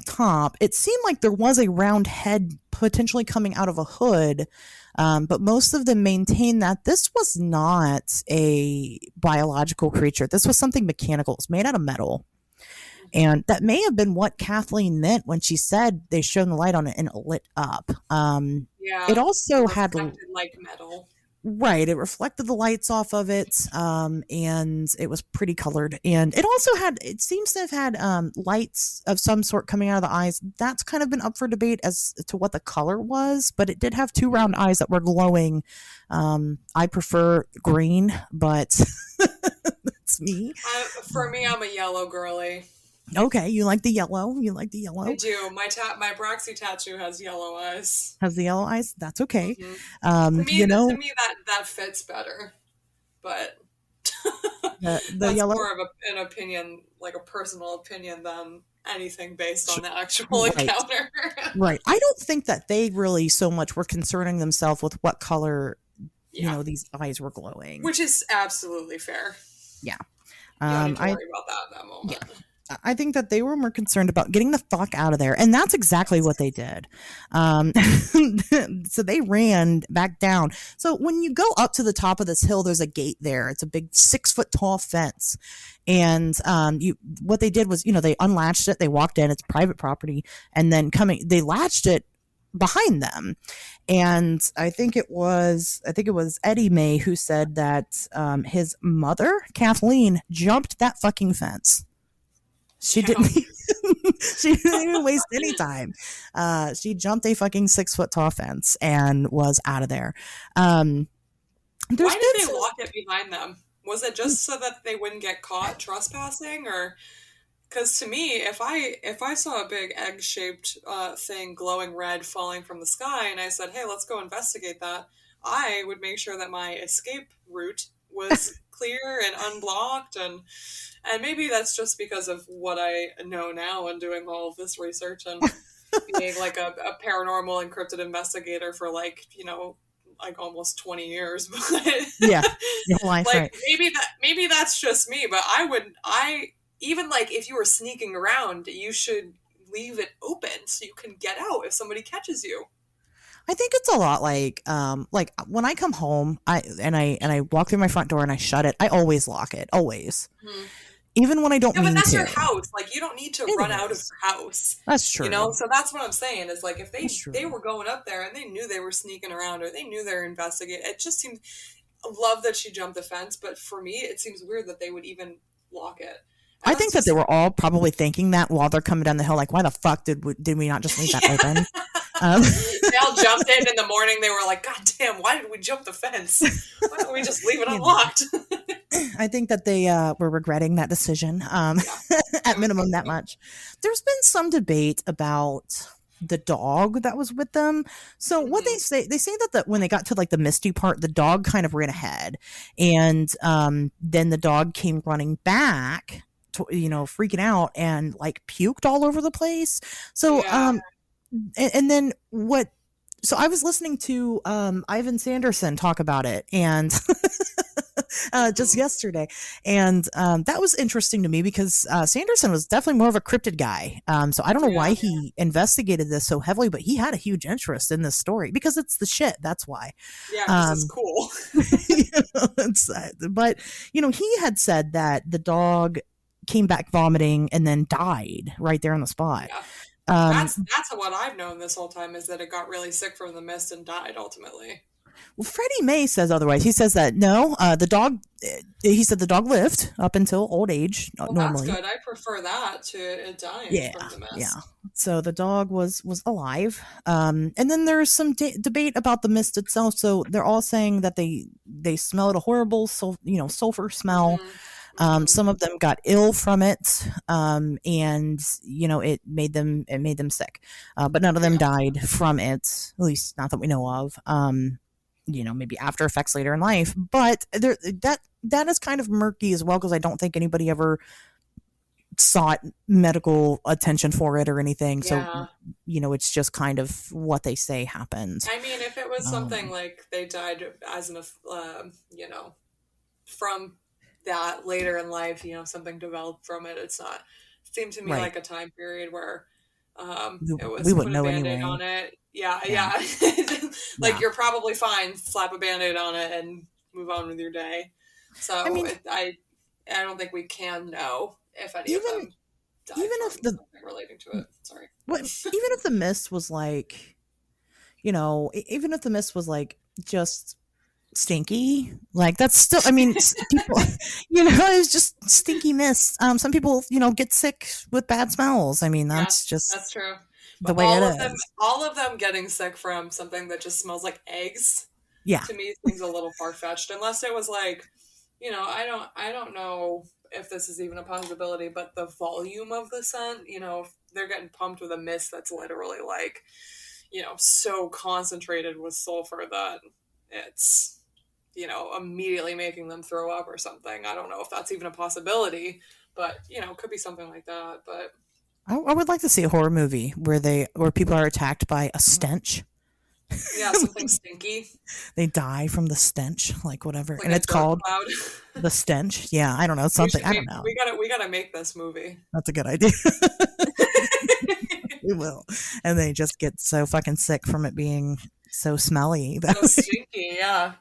top. It seemed like there was a round head potentially coming out of a hood, but most of them maintained that this was not a biological creature. This was something mechanical. It's made out of metal. Hmm. And that may have been what Kathleen meant when she said they shone the light on it and it lit up. It Yeah, it also had, reflected like metal. right, it reflected the lights off of it, and it was pretty colored. And it also it seems to have had lights of some sort coming out of the eyes. That's kind of been up for debate as to what the color was, but it did have two round eyes that were glowing. I prefer green, but that's me. For me, I'm a yellow girly. Okay, you like the yellow. You like the I yellow. do. My Broxy tattoo has yellow eyes. Has the yellow eyes. That's okay. Hmm. Um, you To know, me that fits better, but the that's yellow. more of an opinion, like a personal opinion, than anything based sh- on the actual Right. encounter. Right. I don't think that they really so much were concerning themselves with what color, Yeah, these eyes were glowing. which is absolutely fair. Yeah. You don't need Um, to I, worry about that in that yeah. moment. I think that they were more concerned about getting the fuck out of there. And that's exactly what they did. Um, so they ran back down. So when you go up to the top of this hill, there's a gate there. It's a big 6 foot tall fence. And what they did was, they unlatched it. They walked in. It's private property. And then they latched it behind them. And I think it was Eddie May who said that his mother, Kathleen, jumped that fucking fence. She Yeah. didn't she didn't even waste any time. She jumped a fucking 6 foot tall fence and was out of there. Um, there's Why did been they some. lock it behind them? Was it just so that they wouldn't get caught trespassing, or because to me, if I saw a big egg-shaped thing glowing red falling from the sky, and I said, "Hey, let's go investigate that," I would make sure that my escape route was clear and unblocked, and maybe that's just because of what I know now and doing all of this research and being like a paranormal encrypted investigator for like like almost 20 years, but Yeah, your whole life, like right? maybe that's just me, but I even like if you were sneaking around, you should leave it open so you can get out if somebody catches you. I think it's a lot like when I come home, I walk through my front door and I shut it. I always lock it, always, Hmm. even when I don't Yeah, but mean that's to. your house. Like you don't need to It run out of is. your house. That's true. So that's what I'm saying is like if That's they true. were going up there and they knew they were sneaking around or they knew they were investigating, it just seemed love that she jumped the fence, but for me it seems weird that they would even lock it. And I that's think that they just were all probably thinking that while they're coming down the hill, like, why the fuck did we not just leave that yeah. open? Um, They all jumped in the morning. They were like, God damn, why did we jump the fence? Why don't we just leave it you know, unlocked? I think that they were regretting that decision. Yeah, At I would minimum, think that so. much. There's been some debate about the dog that was with them. So what Hmm. they say that when they got to like the misty part, the dog kind of ran ahead, and then the dog came running back. Freaking out and like puked all over the place. So, Yeah. and then what? So I was listening to Ivan Sanderson talk about it, and just Hmm. yesterday, and that was interesting to me because Sanderson was definitely more of a cryptid guy. So I don't know why Yeah. he investigated this so heavily, but he had a huge interest in this story because it's the shit. That's why. Yeah, because it's Um, cool. but he had said that the dog came back vomiting and then died right there on the spot. Yeah. Um, That's what I've known this whole time is that it got really sick from the mist and died ultimately. Well, Freddie May says otherwise. He says that no, the dog. He said the dog lived up until old age Well, that's normally. good. I prefer that to it dying Yeah, from the yeah. mist. So the dog was alive. And then there's some debate about the mist itself. So they're all saying that they smelled a horrible sulfur smell. Hmm. Hmm. Some of them got ill from it, and it made them sick. But none of them Yeah. died from it, at least not that we know of. Maybe after effects later in life, but that is kind of murky as well because I don't think anybody ever sought medical attention for it or anything. So Yeah. it's just kind of what they say happened. I mean, if it was something Um, like they died as from that later in life, something developed from it. It's not seemed to me right. like a time period where We, it we was put wouldn't a know band-aid anyway. on it. Yeah, Yeah. yeah. Like Yeah. you're probably fine, slap a band-aid on it and move on with your day. I So mean, I don't think we can know if any of even them died even from if the something relating to it. Sorry. what even if the mist was like, even if the mist was like just stinky, like that's still, I mean, people, it's just stinky mist. Some people, get sick with bad smells. I mean, Yeah, that's just that's true. the But way it is. all of them getting sick from something that just smells like eggs, Yeah. to me seems a little far fetched. Unless it was like, I don't know if this is even a possibility, but the volume of the scent, if they're getting pumped with a mist that's literally like, so concentrated with sulfur that it's, immediately making them throw up or something. I don't know if that's even a possibility, but it could be something like that. But I would like to see a horror movie where people are attacked by a stench. yeah, something stinky, They die from the stench, like whatever, like and a it's dirt called cloud. the stench. Yeah, I don't know, something. I don't know. We gotta make this movie. That's a good idea. We will, and they just get so fucking sick from it being so smelly. So stinky, yeah.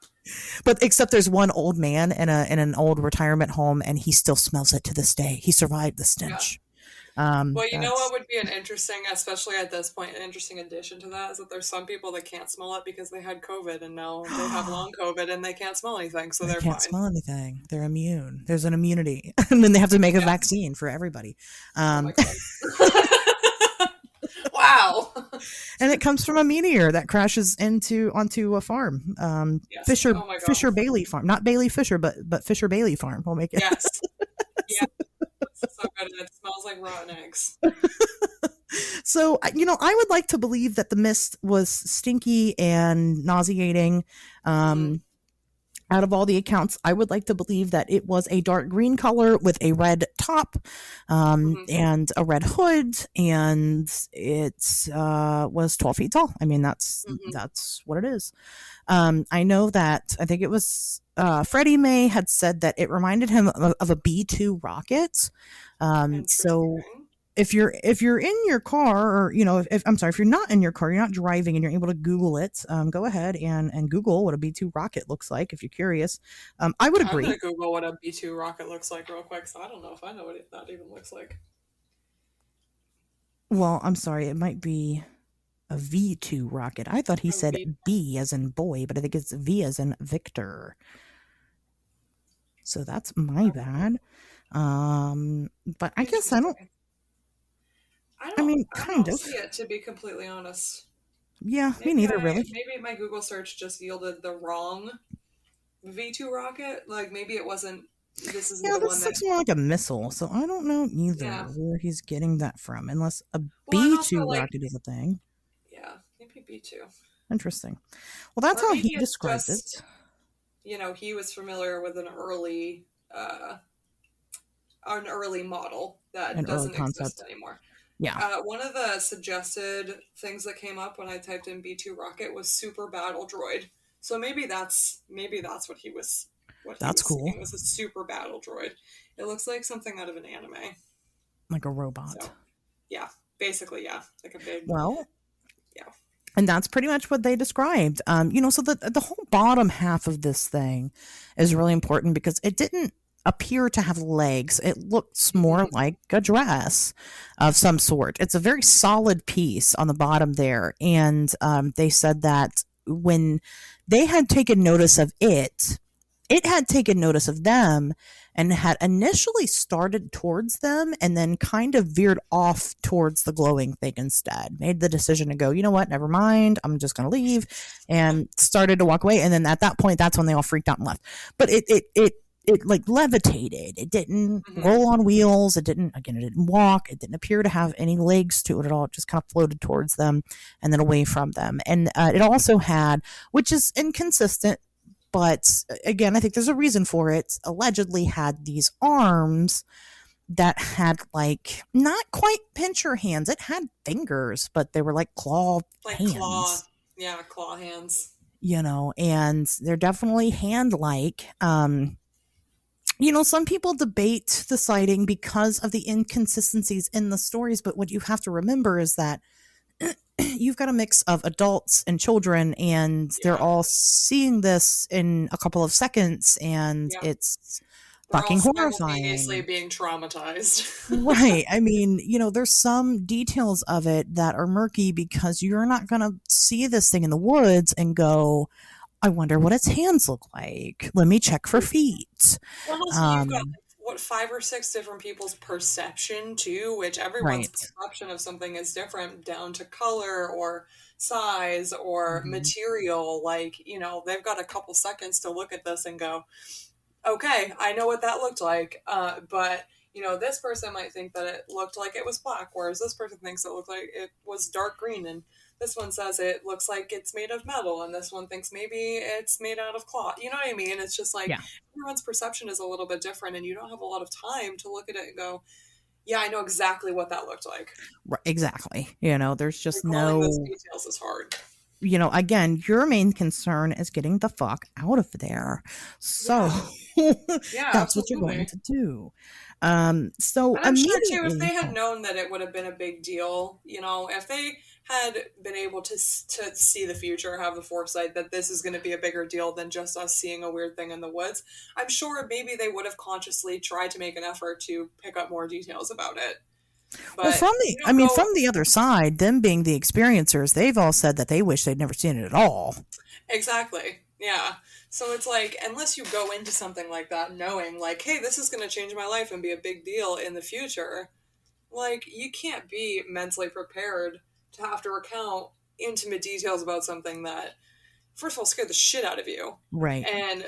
But except there's one old man in an old retirement home, and he still smells it to this day. He survived the Yeah. stench. Well, you know what That's would be an interesting, especially at this point, an interesting addition to that is that there's some people that can't smell it because they had COVID and now they have long COVID and they can't smell anything, so they they're can't fine. smell anything. They're immune. There's an immunity, and then they have to make a Yeah. vaccine for everybody. Oh my Um, god. Wow. and it comes from a meteor that crashes onto a farm. Yes. Fisher Oh my god. Fisher Bailey Farm, not Bailey Fisher, but Fisher Bailey Farm. We'll make it. Yes. Yeah. It's so good. It smells like rotten eggs. So, I would like to believe that the mist was stinky and nauseating. Hmm. Um, out of all the accounts, I would like to believe that it was a dark green color with a red top, Hmm. and a red hood, and it was 12 feet tall. I mean, Hmm. that's what it is. I know that I think it was Freddie May had said that it reminded him of a B-2 rocket. So Interesting. if you're in your car, or if I'm sorry, if you're not in your car, you're not driving, and you're able to Google it, go ahead and Google what a B-2 rocket looks like if you're curious. I would I'm agree. gonna Google what a B2 rocket looks like real quick, so I don't know if I know what that even looks like. Well, I'm sorry, it might be a V-2 rocket. I thought he A said B. B as in boy, but I think it's V as in Victor. So that's my bad. But I guess I don't. Interesting. I mean, I kind don't of. see it, to be completely honest. Yeah, me neither, really. Maybe my Google search just yielded the wrong V2 rocket. Like maybe it wasn't. This isn't Yeah, the one this that. looks more like a missile, so I don't know either Yeah. where he's getting that from, unless a Well, and also B-2 like rocket is a thing. yeah, maybe B2, Interesting. Well, that's or how maybe he it's described it. just he was familiar with uh an early model that An early doesn't exist concept. anymore. Yeah, One of the suggested things that came up when I typed in B2 rocket was super battle droid. So maybe that's what he was that's cool. seeing was a super battle droid. It looks like something out of an anime. Like a robot. So yeah, basically yeah, like a big Well, yeah. and that's pretty much what they described. So the whole bottom half of this thing is really important because it didn't appear to have legs. It looks more Mhm. like a dress of some sort. It's a very solid piece on the bottom there, and they said that when they had taken notice of it, it had taken notice of them and had initially started towards them and then kind of veered off towards the glowing thing instead. Made the decision to go, you know what, never mind, I'm just going to leave, and started to walk away. And then at that point, that's when they all freaked out and left. But it like levitated. It didn't Mhm. roll on wheels. It didn't walk. It didn't appear to have any legs to it at all. It just kind of floated towards them and then away from them. And it also had, which is inconsistent, but again, I think there's a reason for it. Allegedly had these arms that had like not quite pincher hands. It had fingers, but they were like claw Like claw, hands, yeah, claw hands. and they're definitely hand like. Some people debate the sighting because of the inconsistencies in the stories, but what you have to remember is that you've got a mix of adults and children, and they're Yeah, all seeing this in a couple of seconds, and yeah. it's They're all fucking simultaneously horrifying. being traumatized. Right. I mean, there's some details of it that are murky because you're not going to see this thing in the woods and go, I wonder what its hands look like. Let me check for feet. Well, also you've got Um, what 5 or 6 different people's perception too, which everyone's right. perception of something is different down to color or size or Mhm. material. Like they've got a couple seconds to look at this and go, okay, I know what that looked like. But this person might think that it looked like it was black, whereas this person thinks it looked like it was dark green, and this one says it looks like it's made of metal, and this one thinks maybe it's made out of cloth. You know what I mean? It's just like Yeah. everyone's perception is a little bit different, and you don't have a lot of time to look at it and go, yeah, I know exactly what that looked like. Right, exactly. There's just Recalling those no, details is hard. again, your main concern is getting the fuck out of there. So Yeah, yeah, that's what you're going absolutely. to do. So And I'm sure too, if immediately, they had known that it would have been a big deal, if they had been able to see the future, have the foresight that this is going to be a bigger deal than just us seeing a weird thing in the woods, I'm sure maybe they would have consciously tried to make an effort to pick up more details about it. well, But you I don't mean, go from the other side, them being the experiencers, they've all said that they wish they'd never seen it at all. exactly, yeah. So it's like, unless you go into something like that knowing, like, hey, this is going to change my life and be a big deal in the future, like, you can't be mentally prepared to have to recount intimate details about something that, first of all, scared the shit out of you. Right. And,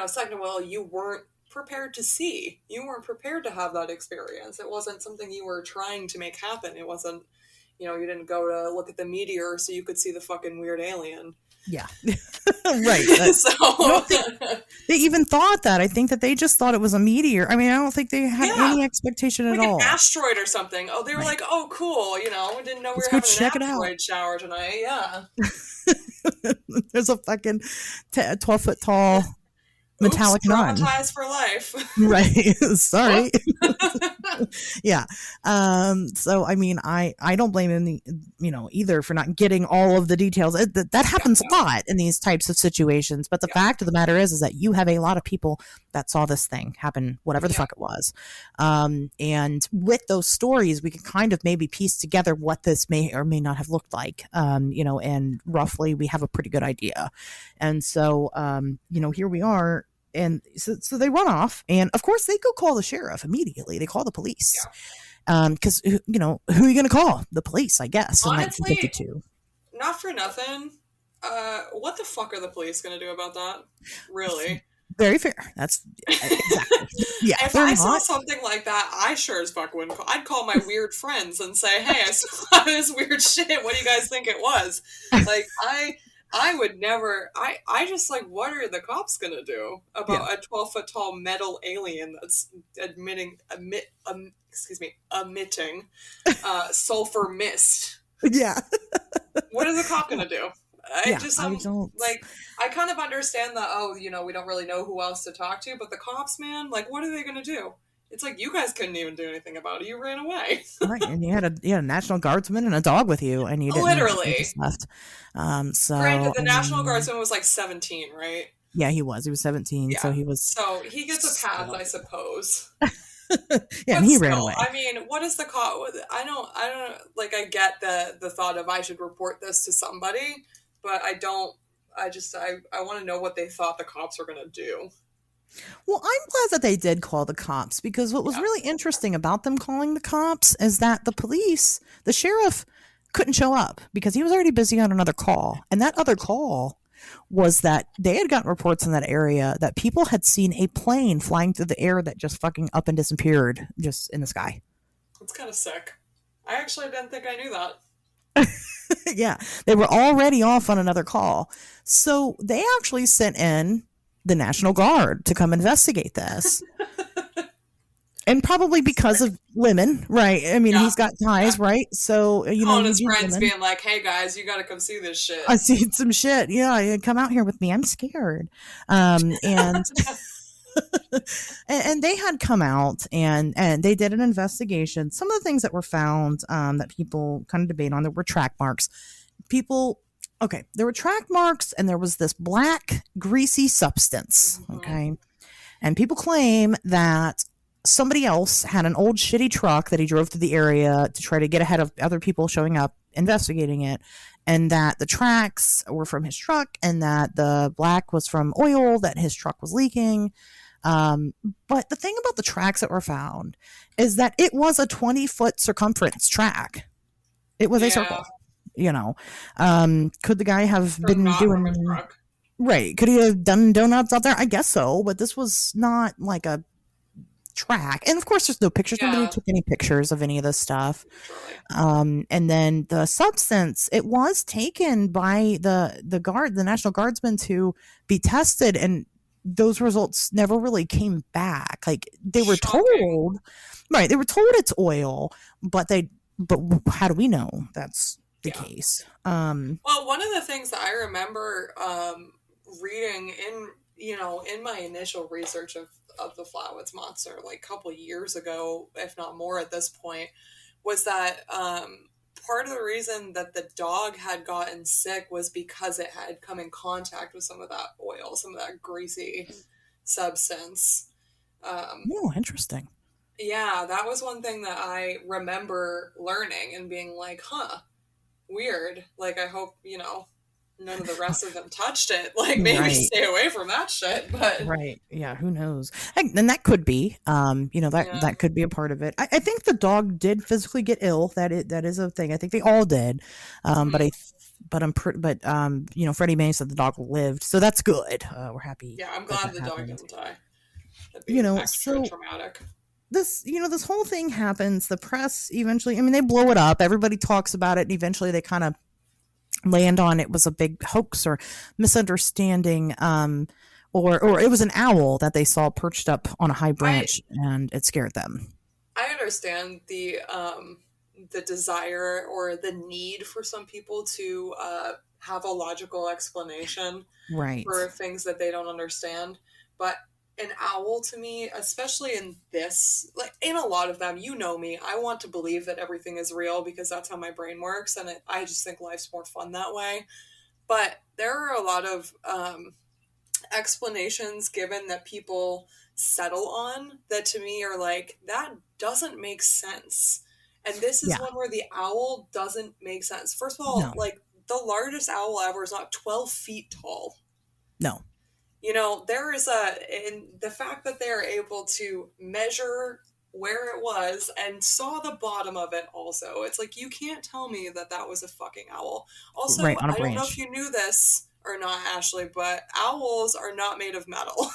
second of all, you weren't prepared to see. You weren't prepared to have that experience. It wasn't something you were trying to make happen. It wasn't, you didn't go to look at the meteor so you could see the fucking weird alien. Yeah. Right. So I don't think they even thought that. I think that they just thought it was a meteor. I mean, I don't think they had yeah, any expectation at like an all. asteroid or something. Oh, they were Right. like, oh, cool. We didn't know we Let's were go having check an it out. asteroid shower tonight. Yeah. There's a fucking 12-foot tall Oops, metallic nun. traumatized for life. Right. Sorry. Yeah. So I mean, I don't blame him, either for not getting all of the details. That happens a lot in these types of situations. But the fact of the matter is that you have a lot of people that saw this thing happen, whatever the fuck it was. And with those stories, we can kind of maybe piece together what this may or may not have looked like. And roughly we have a pretty good idea. And so, here we are. And so they run off, and of course they go call the sheriff immediately. They call the police, because who are you going to call? The police, I guess. Honestly, in 1952. Not for nothing. What the fuck are the police going to do about that? Really? Very fair. That's exactly. Yeah. If I saw something like that, I sure as fuck wouldn't call. I'd call my weird friends and say, "Hey, I saw this weird shit. What do you guys think it was?" Like I would never. I just like, what are the cops gonna do about a 12-foot tall metal alien that's emitting sulfur mist? Yeah. What is a cop gonna do? I don't. Like, I kind of understand that. Oh, we don't really know who else to talk to, but the cops, man, like, what are they gonna do? It's like, you guys couldn't even do anything about it. You ran away. Right, and you had a National Guardsman and a dog with you, and you didn't. Literally. You just left. So granted, the National Guardsman was like 17, right? Yeah, he was. He was 17, so he was. So he gets a pass, I suppose. Yeah, and he ran away. I mean, what is the cop? I don't. Like, I get the thought of I should report this to somebody, but I don't. I want to know what they thought the cops were gonna do. Well, I'm glad that they did call the cops, because what was really interesting about them calling the cops is that the sheriff couldn't show up because he was already busy on another call. And that other call was that they had gotten reports in that area that people had seen a plane flying through the air that just fucking up and disappeared just in the sky. That's kind of sick. I actually didn't think I knew that. Yeah, they were already off on another call. So they actually sent in the National Guard to come investigate this. And probably because of women, right? I mean, he's got ties, right? So, calling his friends being like, hey guys, you gotta come see this shit. I see some shit. Yeah, come out here with me. I'm scared. And and they had come out and they did an investigation. Some of the things that were found that people kind of debate on, there were track marks. There were track marks, and there was this black, greasy substance. Okay. And people claim that somebody else had an old shitty truck that he drove through the area to try to get ahead of other people showing up, investigating it. And that the tracks were from his truck, and that the black was from oil that his truck was leaking. But the thing about the tracks that were found is that it was a 20-foot circumference track. It was a circle. Could the guy have been doing right? Could he have done donuts out there? I guess so, but this was not like a track. And of course, there's no pictures. Nobody took any pictures of any of this stuff. And then the substance, it was taken by the National Guardsmen to be tested, and those results never really came back. Like, they were told, right? They were told it's oil, but how do we know that's the case? Well, one of the things that I remember reading in my initial research of the Flatwoods monster, like a couple years ago, if not more at this point, was that part of the reason that the dog had gotten sick was because it had come in contact with some of that oil, some of that greasy substance. Oh, interesting. Yeah, that was one thing that I remember learning and being like, huh, weird. Like, I hope, none of the rest of them touched it. Like, maybe Right. stay away from that shit. But Right. Yeah. Who knows? And that could be, yeah, that could be a part of it. I think the dog did physically get ill. That is a thing. I think they all did. But mhm. Freddie May said the dog lived, so that's good. We're happy Yeah, I'm that glad that the dog happened. didn't die. That'd be extra So traumatic. this whole thing happens. The press eventually, I mean, they blow it up. Everybody talks about it, and eventually they kind of land on it was a big hoax or misunderstanding. Or it was an owl that they saw perched up on a high I branch and it scared them. I understand the desire or the need for some people to have a logical explanation Right. for things that they don't understand. But an owl to me, especially in this, like in a lot of them, you know me, I want to believe that everything is real because that's how my brain works. And I just think life's more fun that way. But there are a lot of explanations given that people settle on that to me are like, that doesn't make sense. And this is Yeah. one where the owl doesn't make sense. First of all, No. like the largest owl ever is not 12 feet tall. No. There is in the fact that they are able to measure where it was and saw the bottom of it also. It's like, you can't tell me that that was a fucking owl. Also, Right on a I don't know if branch. you knew this or not, Ashley, but owls are not made of metal.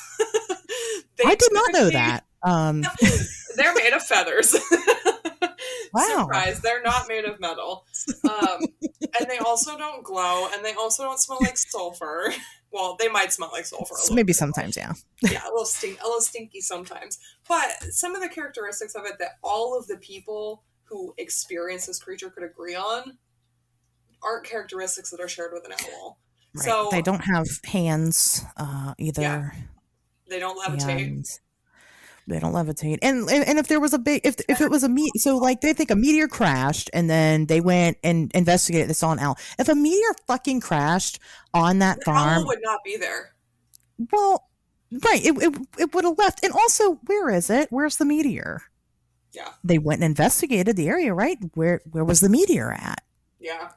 I They did not know typically, that. they're made of feathers. Wow. Surprise, they're not made of metal. Um, and they also don't glow, and they also don't smell like sulfur. Well, they might smell like sulfur a little Maybe bit. sometimes, yeah. Yeah, a little stinky sometimes. But some of the characteristics of it that all of the people who experience this creature could agree on aren't characteristics that are shared with an owl. Right. They So don't have hands yeah, either, they don't levitate. and they don't levitate. And if there was a big, if it was a meet, so like they think a meteor crashed, and then they went and investigated. They saw an owl. If a meteor fucking crashed on that The owl farm, would not be there. well, right, it would have left. And also, where is it? Where's the meteor? Yeah, They went and investigated the area, right? Where was the meteor at? yeah,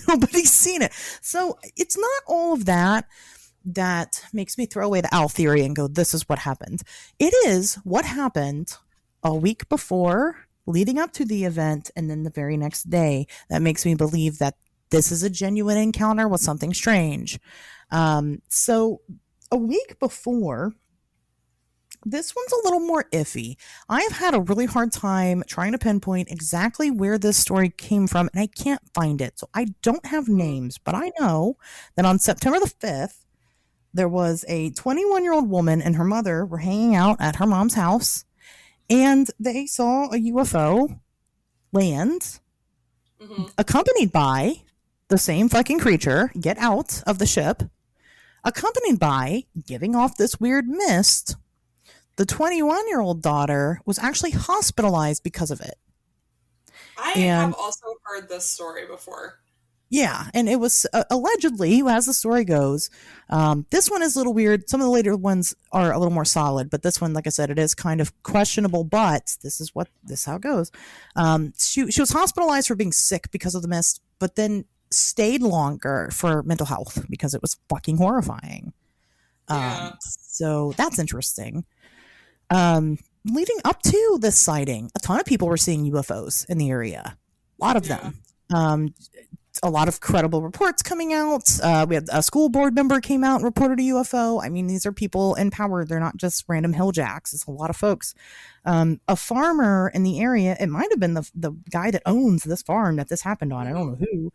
Nobody's seen it. So it's not all of that makes me throw away the owl theory and go, this is what happened. It is what happened a week before, leading up to the event, and then the very next day that makes me believe that this is a genuine encounter with something strange. So a week before, this one's a little more iffy. I have had a really hard time trying to pinpoint exactly where this story came from, and I can't find it. So I don't have mm, names, but I know that on September the 5th, there was a 21-year-old woman and her mother were hanging out at her mom's house, and they saw a UFO land hmm accompanied by the same fucking creature get out of the ship, accompanied by giving off this weird mist. The 21-year-old daughter was actually hospitalized because of it. I have And also heard this story before. yeah, and it was allegedly, as the story goes, this one is a little weird. Some of the later ones are a little more solid, but this one, like I said, it is kind of questionable. But this is how it goes. She was hospitalized for being sick because of the mist, but then stayed longer for mental health because it was fucking horrifying. Yeah, So that's interesting. Leading up to this sighting, a ton of people were seeing UFOs in the area. A lot of yeah, them. A lot of credible reports coming out. We had a school board member came out and reported a UFO. I mean, these are people in power. They're not just random hilljacks. It's a lot of folks. A farmer in the area, it might have been the guy that owns this farm that this happened on. I don't hmm know who.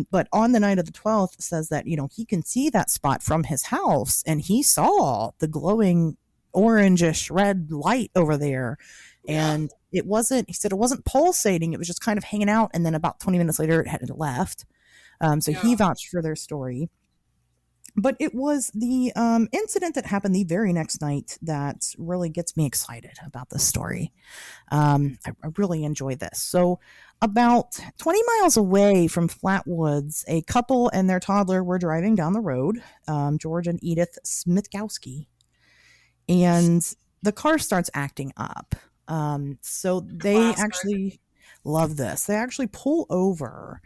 But on the night of the 12th says that, he can see that spot from his house and he saw the glowing orangish red light over there. yeah, And he said it wasn't pulsating. It was just kind of hanging out. And then about 20 minutes later, it had left. So he yeah, vouched for their story. But it was the incident that happened the very next night that really gets me excited about this story. I really enjoy this. So, about 20 miles away from Flatwoods, a couple and their toddler were driving down the road, George and Edith Smithkowski, and the car starts acting up. So they classic. actually love this. They actually pull over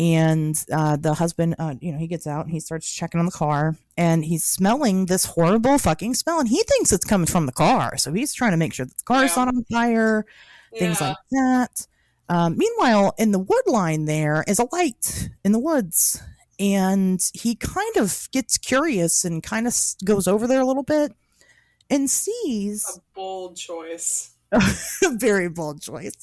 And the husband, he gets out and he starts checking on the car, and he's smelling this horrible fucking smell, and he thinks it's coming from the car. So he's trying to make sure that the car is Yeah. not on fire, things Yeah. like that. Meanwhile, in the wood line, there is a light in the woods, and he kind of gets curious and kind of goes over there a little bit and A sees bold choice. a very bold choice.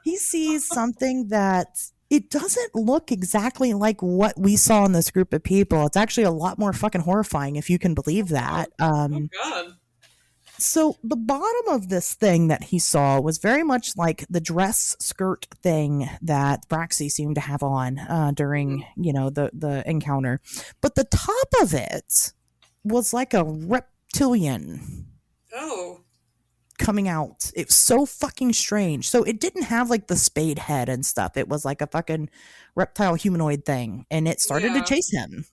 He sees something that it doesn't look exactly like what we saw in this group of people. It's actually a lot more fucking horrifying, if you can believe that. Oh God. So the bottom of this thing that he saw was very much like the dress skirt thing that Braxy seemed to have on during, the encounter. But the top of it was like a reptilian Oh. coming out. It was so fucking strange. So it didn't have like the spade head and stuff. It was like a fucking reptile humanoid thing, and it started to chase him.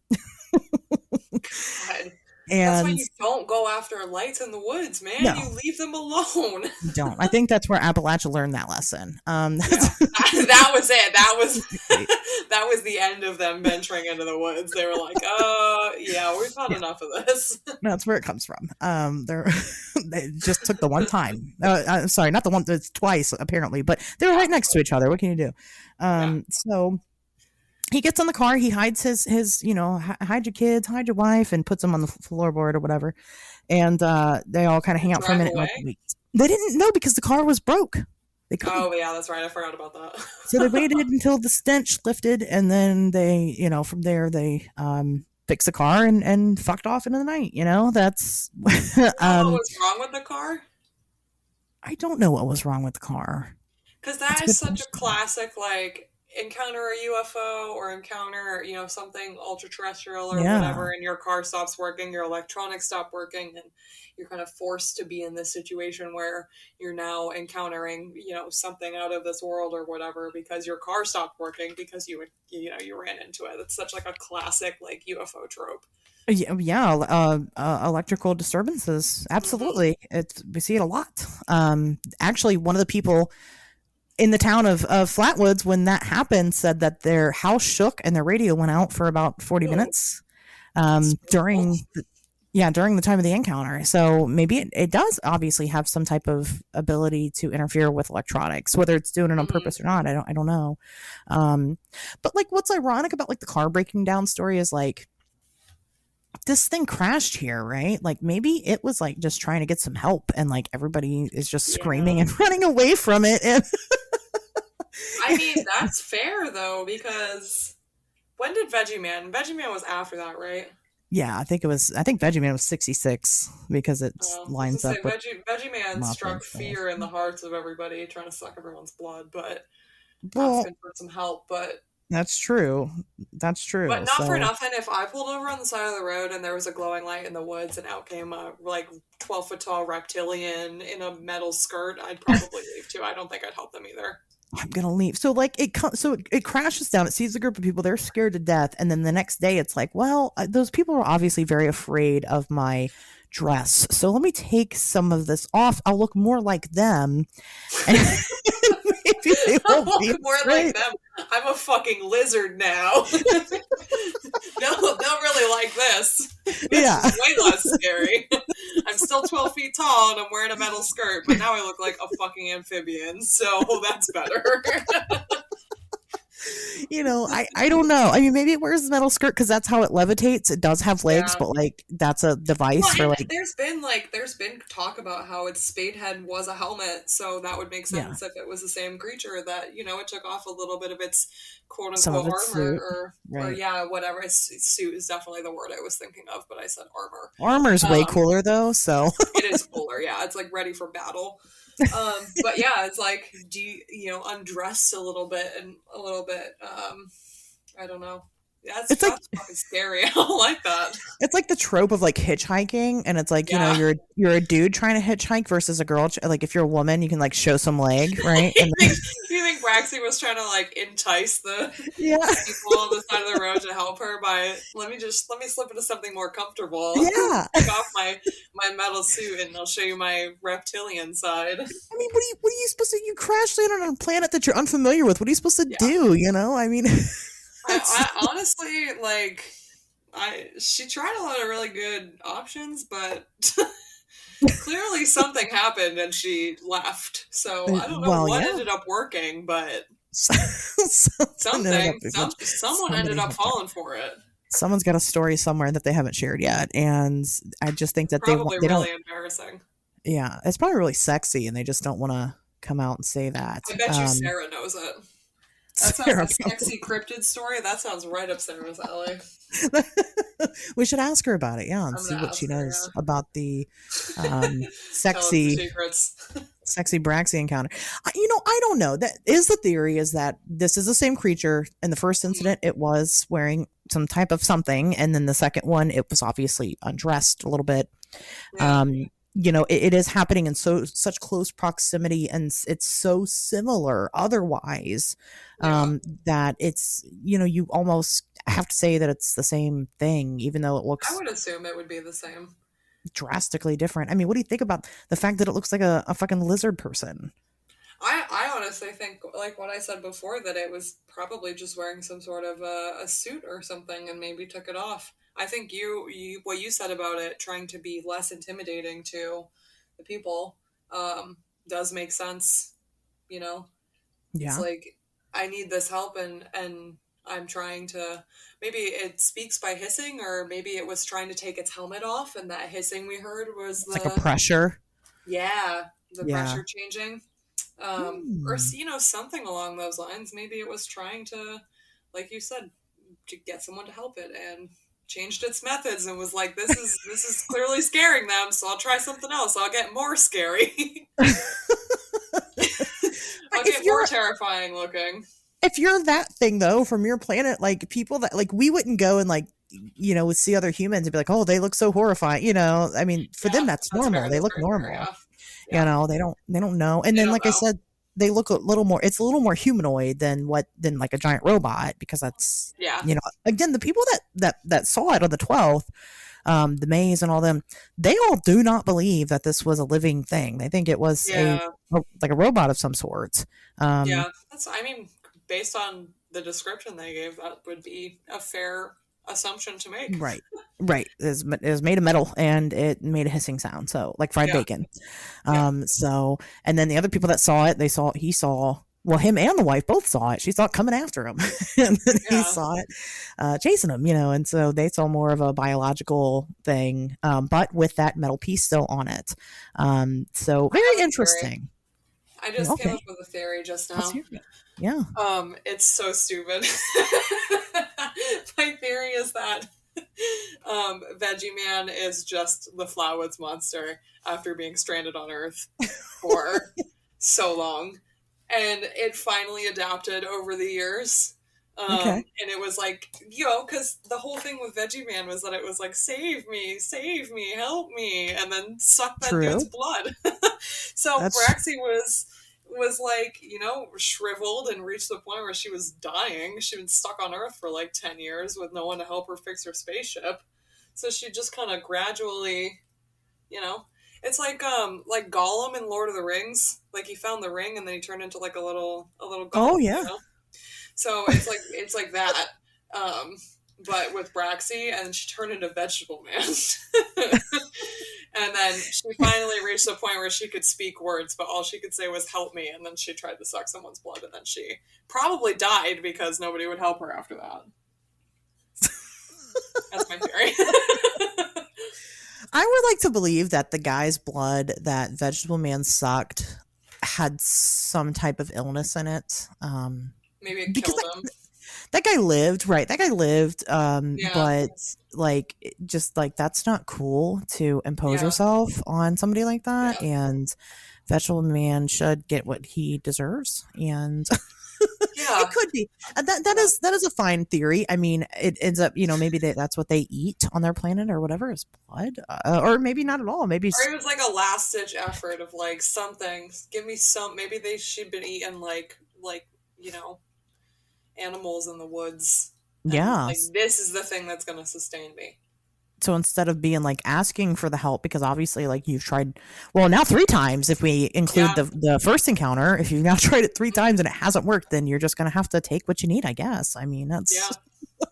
God. That's why And you don't go after lights in the woods, man. No. You leave them alone. you don't. I think that's where Appalachia learned that lesson. That was it. That was the end of them venturing into the woods. They were like, yeah, we've had enough of this. That's where it comes from. They just took the one time. Sorry, not the one. It's twice apparently, but they were right next to each other. What can you do? So he gets in the car. He hides his hide your kids, hide your wife, and puts them on the floorboard or whatever. And they all kind of hang out for a minute. They didn't know because the car was broke. They couldn't. Oh yeah, that's right. I forgot about that. So they waited until the stench lifted, and then they, from there they fixed the car and fucked off into the night. That's what was wrong with the car? I don't know what was wrong with the car. Because that is such a classic, like, encounter a UFO or encounter, something ultra terrestrial or whatever, and your car stops working, your electronics stop working, and you're kind of forced to be in this situation where you're now encountering, something out of this world or whatever because your car stopped working because you ran into it. It's such like a classic like UFO trope. Electrical disturbances. Absolutely. We see it a lot. Actually, one of the people in the town of Flatwoods, when that happened, said that their house shook and their radio went out for about 40 minutes during the time of the encounter. So maybe it does obviously have some type of ability to interfere with electronics, whether it's doing it on purpose or not. I don't know. But like, what's ironic about like the car breaking down story is like, this thing crashed here, right? Like maybe it was like just trying to get some help, and like everybody is just screaming and running away from it. And I mean, that's fair though, because when did Veggie Man was after that, right? Yeah, I think Veggie Man was 66 because it lines up with Veggie Man struck fear in the hearts of everybody, trying to suck everyone's blood, but asking for some help. But that's true. But not for nothing, if I pulled over on the side of the road and there was a glowing light in the woods and out came a like 12-foot tall reptilian in a metal skirt, I'd probably leave too. I don't think I'd help them either. I'm gonna leave. So like it crashes down. It sees a group of people. They're scared to death, and then the next day it's like, well, those people are obviously very afraid of my dress. So let me take some of this off. I'll look more like them. And maybe they won't be more like them. I'm a fucking lizard now. They'll really like this. This is way less scary. I'm still 12 feet tall and I'm wearing a metal skirt, but now I look like a fucking amphibian, so that's better. I don't know. I mean, maybe it wears the metal skirt because that's how it levitates. It does have legs, but like that's a device for like. There's been talk about how its spade head was a helmet, so that would make sense if it was the same creature that it took off a little bit of its quote unquote armor or whatever. Its suit is definitely the word I was thinking of, but I said armor. Armor's way cooler though, so it is cooler. Yeah, it's like ready for battle. But yeah, it's like, do you undress a little bit, I don't know. That's fucking scary. I don't like that. It's like the trope of like hitchhiking, and it's like you're a dude trying to hitchhike versus a girl. Like if you're a woman, you can like show some leg, right? You think Braxy was trying to like entice Yeah. the people on the side of the road to help her by let me slip into something more comfortable. Yeah. Take off my metal suit and I'll show you my reptilian side. I mean, what are you supposed to? You crash land on a planet that you're unfamiliar with. What are you supposed to Yeah. do? You know, I mean, I honestly like she tried a lot of really good options, but clearly something happened and she left. So I don't know well, what yeah. ended up working, but Someone someone ended somebody up hooked up. falling for it. Someone's got a story somewhere that they haven't shared yet, and I just think that Probably they don't. really embarrassing. Yeah, it's probably really sexy, and they just don't want to come out and say that. I bet you Sarah knows it. That sounds Sarah, like a sexy cryptid story. That sounds right up Sarah's alley. we should ask her about it, yeah, and I'm see gonna what she ask her, knows yeah. about the Tell us the sexy secrets. sexy Braxy encounter. I don't know. That is the theory, is that this is the same creature. In the first incident, it was wearing some type of something, and then the second one, it was obviously undressed a little bit. Yeah. It is happening in such close proximity, and it's so similar otherwise, that it's, you almost have to say that it's the same thing, even though it I looks would assume it would be the same. drastically different. I mean, what do you think about the fact that it looks like a fucking lizard person? I honestly think, like what I said before, that it was probably just wearing some sort of a suit or something and maybe took it off. I think what you said about it trying to be less intimidating to the people does make sense. You know, it's Yeah. like I need this help and I'm trying to. Maybe it speaks by hissing, or maybe it was trying to take its helmet off, and that hissing we heard was It's like a pressure. the Yeah. pressure changing. Or Hmm. something along those lines. Maybe it was trying to, like you said, to get someone to help it and changed its methods and was like, this is clearly scaring them, so I'll try something else. I'll get more scary. I'll If get more you're terrifying looking. if you're that thing though from your planet, like people that like we wouldn't go and like see other humans and be like, oh, they look so horrifying. I mean, for them Yeah, that's that's normal. fair. They That's look very fair. normal. Yeah, yeah. They don't know. And They then, don't like I know. said, they look a little more. It's a little more humanoid than like a giant robot, because that's Yeah, again, the people that saw it on the 12th, the maze and all them, they all do not believe that this was a living thing. They think it was yeah, like a robot of some sort. yeah. That's. I mean, based on the description they gave, that would be a fair assumption to make. Right. Right. It was made of metal, and it made a hissing sound. So, like fried Yeah, bacon. yeah, And then the other people that saw it, he saw, well, him and the wife both saw it. She saw it coming after him. And then he yeah. saw it chasing him, and so they saw more of a biological thing, but with that metal piece still on it. So I very have a theory. interesting. I just came Okay. up with a theory just Let's now. hear it. Yeah. It's so stupid. My theory is that Veggie Man is just the Flatwoods monster after being stranded on Earth for so long, and it finally adapted over the years. Okay. And it was like, because the whole thing with Veggie Man was that it was like, save me, help me, and then suck that dude's True. blood. So That's Braxy was like, shriveled and reached the point where she was dying. She'd been stuck on Earth for like 10 years with no one to help her fix her spaceship. So she just kind of gradually, it's like Gollum in Lord of the Rings. Like he found the ring and then he turned into like a little oh Gollum. yeah. So it's like that, but with Braxy, and she turned into Vegetable Man. And then she finally reached the point where she could speak words, but all she could say was "help me," and then she tried to suck someone's blood, and then she probably died because nobody would help her after that. That's my theory. I would like to believe that the guy's blood that Vegetable Man sucked had some type of illness in it. Maybe it Because killed him. that guy lived, right? That guy lived, Yeah. but like, just like, that's not cool to impose Yeah. yourself on somebody like that. Yeah. And Vegetable Man should get what he deserves. And Yeah. it could be that is a fine theory. I mean, it ends up, maybe that's what they eat on their planet or whatever, is blood, or maybe not at all. Maybe Or it was like a last ditch effort of like something. Give me some. Maybe she'd been eating like you know, animals in the woods. And Yeah. like, this is the thing that's going to sustain me. So instead of being like asking for the help, because obviously like you've tried, well, now 3 times if we include Yeah. the first encounter, if you've now tried it 3 times and it hasn't worked, then you're just gonna have to take what you need, I guess. I mean, that's Yeah.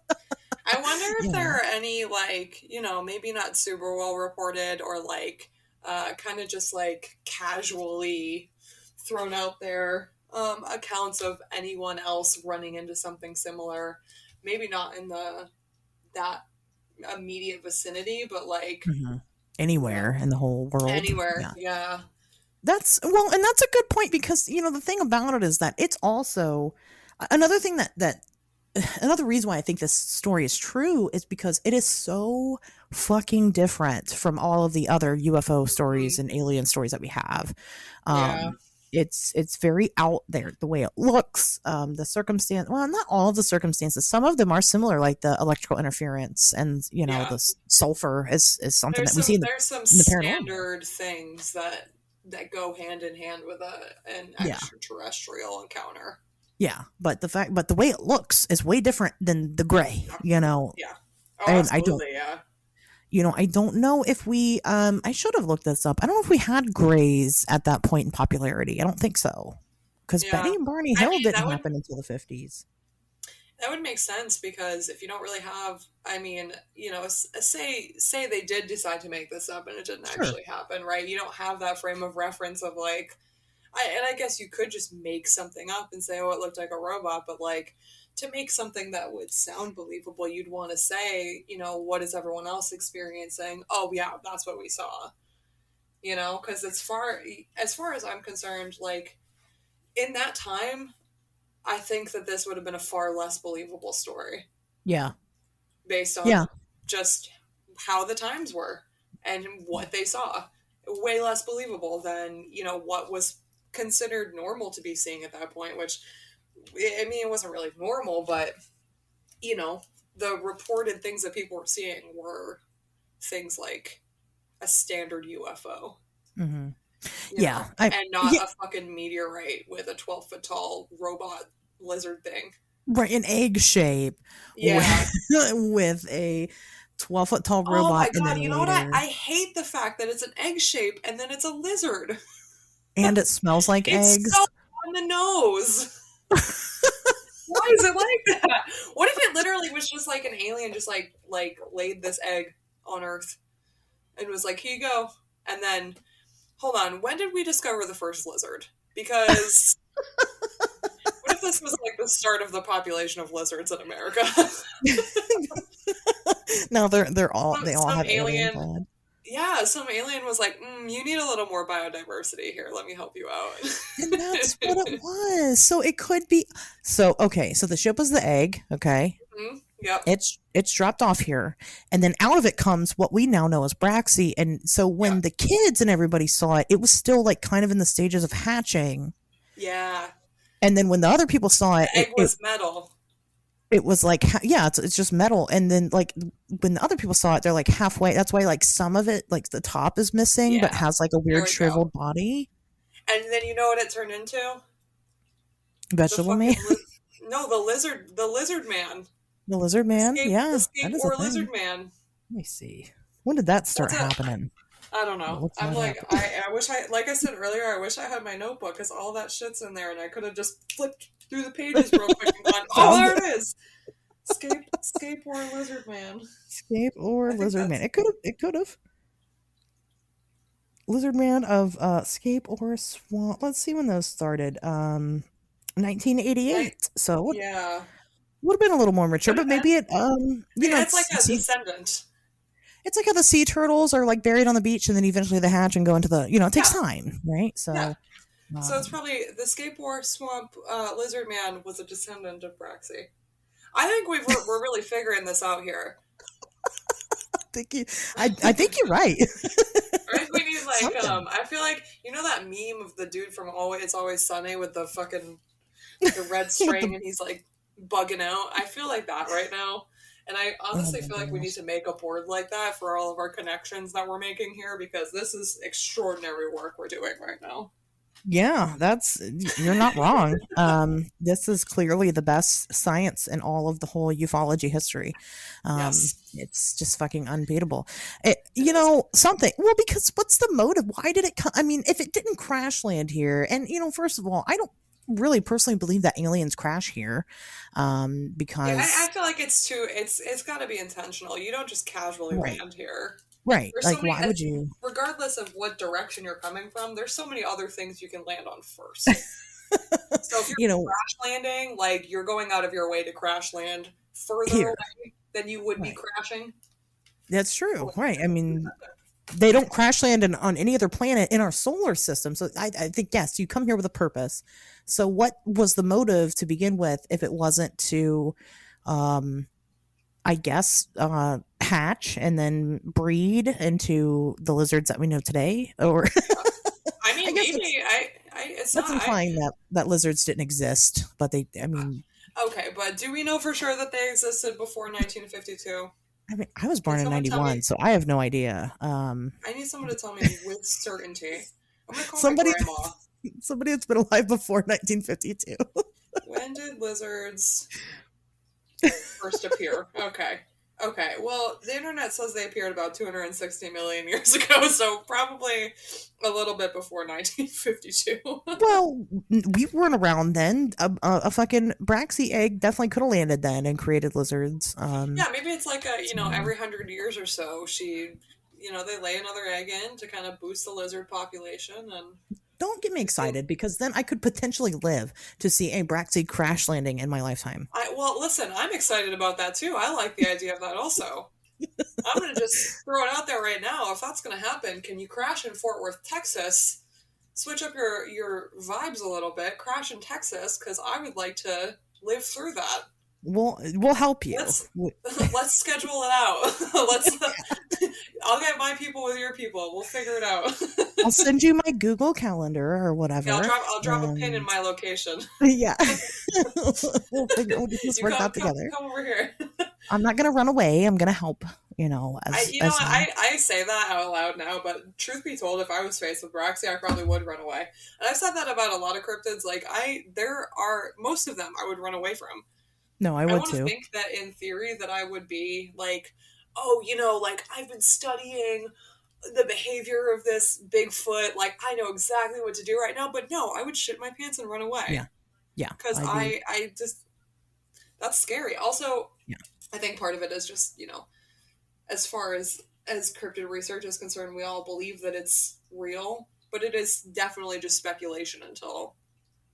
I wonder if yeah. there are any, like, you know, maybe not super well reported or like kind of just like casually thrown out there accounts of anyone else running into something similar. Maybe not in that immediate vicinity, but like, Mhm. you Anywhere know, in the whole world. anywhere. Yeah. Yeah. That's well, and that's a good point because the thing about it is that it's also another thing that another reason why I think this story is true is because it is so fucking different from all of the other UFO stories Mhm. and alien stories that we have. Yeah. Um, it's very out there the way it looks, the circumstance. Well, not all of the circumstances. Some of them are similar, like the electrical interference and Yeah. the sulfur is something There's that we some see there's some in the paranormal. standard things that go hand in hand with an Yeah. extraterrestrial encounter. Yeah, but the way it looks is way different than the gray, Yeah. Yeah. Oh, And absolutely. Yeah. I don't know if we I should have looked this up. I don't know if we had grays at that point in popularity. I don't think so. Cuz Betty Yeah. and Barney I Hill mean, didn't happen until the 50s. that would make sense because if you don't really have, I mean, you know, say they did decide to make this up and it didn't Sure. actually happen, right? You don't have that frame of reference of like, I guess you could just make something up and say, oh, it looked like a robot, but like to make something that would sound believable, you'd want to say, you know, what is everyone else experiencing? Oh, yeah, that's what we saw. You know, because as far as I'm concerned, like in that time, I think that this would have been a far less believable story Yeah. based Yeah. on just how the times were and what they saw. Way less believable than, you know, what was considered normal to be seeing at that point, which, I mean, it wasn't really normal, but, you know, the reported things that people were seeing were things like a standard UFO, Mhm. you Yeah. know, I and not yeah, a fucking meteorite with a 12-foot tall robot lizard thing. right in egg shape with, Yeah. with a 12-foot tall Oh robot my and then god, you know what? later I hate the fact that it's an egg shape and then it's a lizard. and it smells like It's eggs. so on the nose. Why is it like that? What if it literally was just like an alien just like laid this egg on Earth and was like, here you go. And then hold on, when did we discover the first lizard? Because what if this was like the start of the population of lizards in America? No, they all Some have alien alien, blood. yeah, some alien was like, you need a little more biodiversity here. Let me help you And out. that's what it was. So it could be so okay, so the ship was the egg, okay? Yep. It's dropped off here. And then out of it comes what we now know as Braxy. And so Yeah. when the kids and everybody saw it, it was still like kind of in the stages of hatching. Yeah. And then when the other people saw The it, egg was metal. it was like yeah, it's just metal. And then like when the other people saw it, they're like halfway. That's why like some of it, like the top is missing, but Yeah. has like a There weird we go. shriveled body. And then you know what it turned into? The Vegetable man, fucking no, the lizard man. the lizard man. The Yeah, that scape is a or thing. lizard man. Let me see. When did that start That's it. happening? I don't know. What's I'm that like, up? I wish like I said earlier, I wish I had my notebook because all that shit's in there and I could have just flipped through the pages real quick and gone, oh, Found there it. it is. Scape or lizard man. Scape or I think lizard man. that's, It could have. Lizard man of Scape or Swamp. Let's see when those started. like, 1988. So yeah. would have been a little more mature, Could but have maybe been. it It's like a see, descendant. it's like how the sea turtles are like buried on the beach and then eventually they hatch and go into the it takes Yeah. time, right? Yeah. So So it's probably the skateboard swamp lizard man was a descendant of Braxy. I think we're really figuring this out here. I think you're right. I think we need like Something. I feel like you know that meme of the dude from Always It's Always Sunny with the fucking the red With string the and he's like bugging out. I feel like that right now. And I oh honestly my feel like we need gosh. to make a board like that for all of our connections that we're making here because this is extraordinary work we're doing right now. Yeah, you're not wrong. This is clearly the best science in all of the whole ufology history. Yes, It's just fucking unbeatable. it is. Something. Well, because what's the motive? Why did it come? I mean, if it didn't crash land here, and first of all, I don't really personally believe that aliens crash here, Yeah, I because feel like it's got to be intentional. You don't just casually right, land here. right. There's so Like, many, why would you? regardless of what direction you're coming from, there's so many other things you can land on first. So if you're You know, crash landing, like you're going out of your way to crash land further here, away than you would be right. crashing. That's true, right? I mean, they don't crash land on any other planet in our solar system. So I think, yes, you come here with a purpose. So what was the motive to begin with if it wasn't to, um, I guess, hatch and then breed into the lizards that we know today? Or I I mean, guess maybe it's that's not. implying that lizards didn't exist, but I mean, Okay, but do we know for sure that they existed before 1952? I was Can born in someone tell '91, me? so I have no idea. I need someone to tell me with certainty. I'm gonna call my Somebody, grandma. somebody that's been alive before 1952. When did lizards first appear? Okay. Okay. Well, the internet says they appeared about 260 million years ago, so probably a little bit before 1952. Well, we weren't around then. A fucking Braxy egg definitely could have landed then and created lizards. Yeah, maybe it's like So every 100 years or so, they lay another egg in to kind of boost the lizard population, and don't get me they excited because then I could potentially live to see a Braxy crash landing in my lifetime. well, listen, I'm excited about that too. I like the idea of that also. I'm gonna just throw it out there right now. If that's gonna happen, can you crash in Fort Worth, Texas? Switch up your vibes a little bit. Crash in Texas because I would like to live through that. We'll help you. Let's let's schedule it out. let's. I'll get my people with your people. We'll figure it out. I'll send you my Google Calendar or Yeah, whatever. I'll drop a pin in And my location. yeah, we'll get this worked out Come together. come over here. I'm not gonna run away. I'm gonna help. I As you know I say that out loud now, but truth be told, if I was faced with Braxy, I probably would run away. And I've said that about a lot of cryptids. Like there are most of them I would run away from. no, I I would want to too. think that in theory that I would be like, oh, like I've been studying the behavior of this Bigfoot. Like I know exactly what to do right now. But no, I would shit my pants and run away Yeah, yeah, because I'd be. I just that's scary. Also, Yeah. I think part of it is just as far as cryptid research is concerned, we all believe that it's real, but it is definitely just speculation until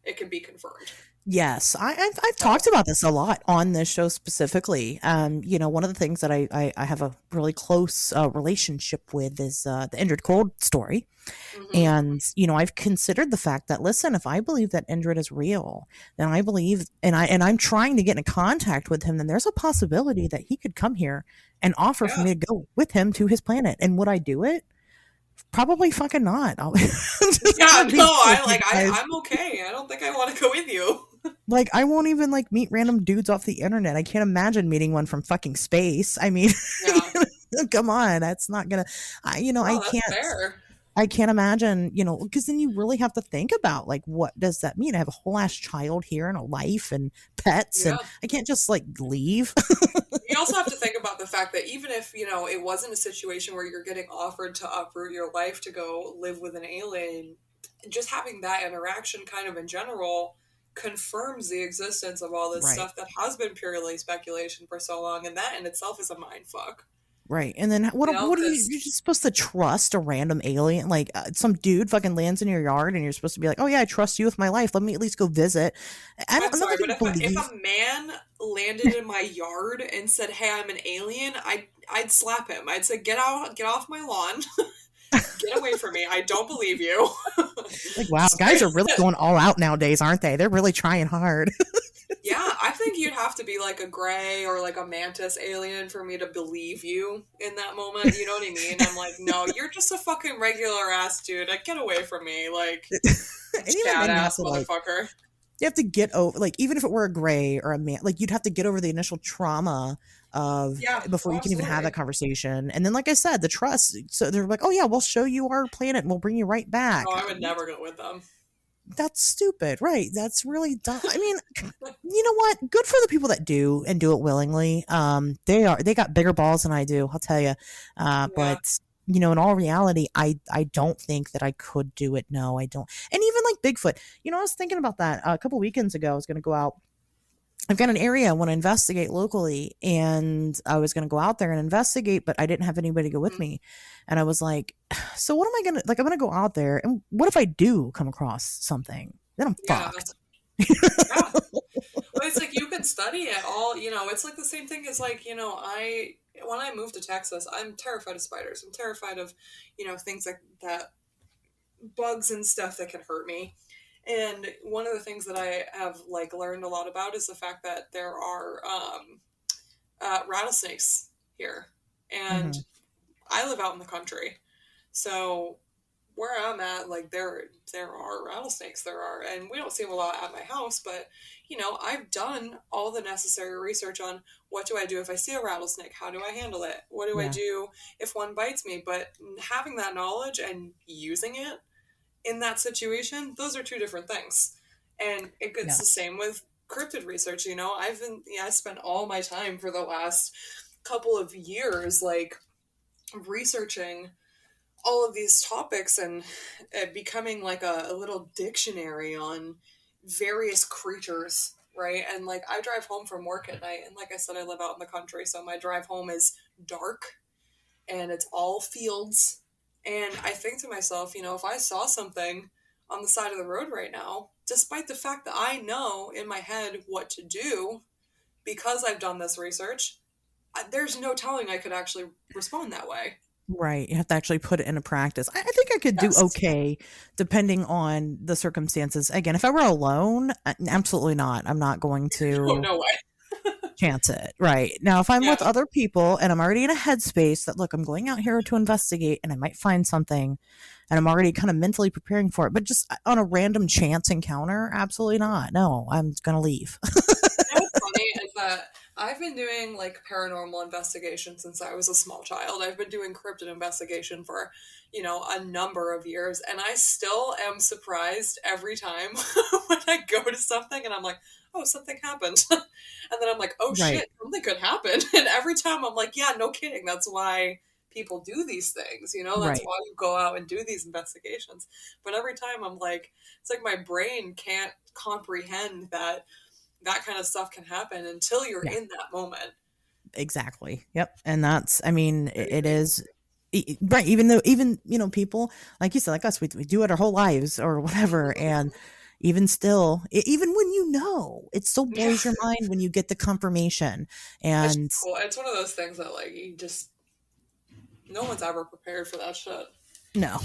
it can be confirmed. Yes, I've So, talked about this a lot on this show specifically. One of the things that I have a really close relationship with is the Indrid Cold story. hmm And, I've considered the fact that, listen, if I believe that Indrid is real, then I believe, and I'm trying to get in contact with him, then there's a possibility that he could come here and offer for yeah, me to go with him to his planet. And would I do it? Probably fucking not. I'm just yeah. gonna be No, honest with I you like guys. I'm okay. I don't think I want to go with you. Like, I won't even like meet random dudes off the internet. I can't imagine meeting one from fucking space. I mean, Yeah. come on, that's not gonna. I No, that's can't. fair. I can't imagine. Because then you really have to think about like, what does that mean? I have a whole ass child here and a life and pets, and Yeah. I can't just like leave. You also have to think about the fact that even if, it wasn't a situation where you're getting offered to uproot your life to go live with an alien, just having that interaction kind of in general confirms the existence of all this Right. stuff that has been purely speculation for so long, and that in itself is a mind fuck. Right. And then what are Because you're just supposed to trust a random alien? Like, some dude fucking lands in your yard and you're supposed to be like, "Oh yeah, I trust you with my life. Let me at least go visit." I'm I'm not sorry, going but to if believe. a man landed in my yard and said, "Hey, I'm an alien," I'd slap him. I'd say, "Get out, get off my lawn, get away from me. I don't believe you." Like, wow, Sorry. guys are really going all out nowadays, aren't they? They're really trying hard. Yeah, I think you'd have to be like a gray or like a mantis alien for me to believe you in that moment. You know what I mean? I'm like, no, you're just a fucking regular ass dude. Like, get away from me, like And even Chad then, you have ass to like, motherfucker. you have to get over, like, even if it were a gray or a man, like, you'd have to get over the initial trauma of Yeah, before oh, you can even have that absolutely. conversation. And then, like I said, the trust. So they're like, "Oh yeah, we'll show you our planet and we'll bring you right back." No, I would never go with them. That's stupid, right? That's really dumb. I mean, you know what? Good for the people that do and do it willingly. They got bigger balls than I do. I'll tell you. Yeah. But in all reality, I don't think that I could do it. No, I don't. And even like Bigfoot, I was thinking about that a couple weekends ago. I was going to go out. I've got an area I want to investigate locally, and I was going to go out there and investigate, but I didn't have anybody to go with Mhm. me. And I was like, so what am I going to like? I'm going to go out there, and what if I do come across something? Then I'm Yeah. fucked. Yeah. Well, it's like you can study it all. It's like the same thing as like I when I moved to Texas, I'm terrified of spiders. I'm terrified of things like that, bugs and stuff that can hurt me. And one of the things that I have like learned a lot about is the fact that there are rattlesnakes here, and Hmm. I live out in the country, so where I'm at, like there are rattlesnakes. There are, and we don't see them a lot at my house, but I've done all the necessary research on what do I do if I see a rattlesnake? How do I handle it? What do I Yeah. do if one bites me? But having that knowledge and using it in that situation, those are two different things. And it's the Yes. same with cryptid research. I spent all my time for the last couple of years like researching all of these topics and becoming like a little dictionary on various creatures, right? And like I drive home from work at night, and like I said, I live out in the country, so my drive home is dark and it's all fields. And I think to myself, if I saw something on the side of the road right now, despite the fact that I know in my head what to do because I've done this research, there's no telling I could actually respond that way. Right. You have to actually put it into practice. I think I could do Yes. okay depending on the circumstances. Again, if I were alone, absolutely not. I'm not going Oh, to no way. chance it. Right. Now, if I'm Yeah. with other people and I'm already in a headspace that, look, I'm going out here to investigate and I might find something and I'm already kind of mentally preparing for it, but just on a random chance encounter, absolutely not. No, I'm going to leave. What's funny is that I've been doing like paranormal investigation since I was a small child. I've been doing cryptid investigation for, a number of years, and I still am surprised every time when I go to something and I'm like, oh, something happened. And then I'm like, oh Right. shit, something could happen. And every time I'm like, yeah, no kidding. That's why people do these things, that's Right. why you go out and do these investigations. But every time I'm like, it's like my brain can't comprehend that kind of stuff can happen until you're Yeah. in that moment. Exactly. Yep. And that's, I mean, it Crazy. is right. Even though, even, people like you said, like us, we do it our whole lives or whatever. And even still, even when it still Yeah, blows your mind when you get the confirmation. it's And cool. It's one of those things that like you just no one's ever prepared for that shit. no,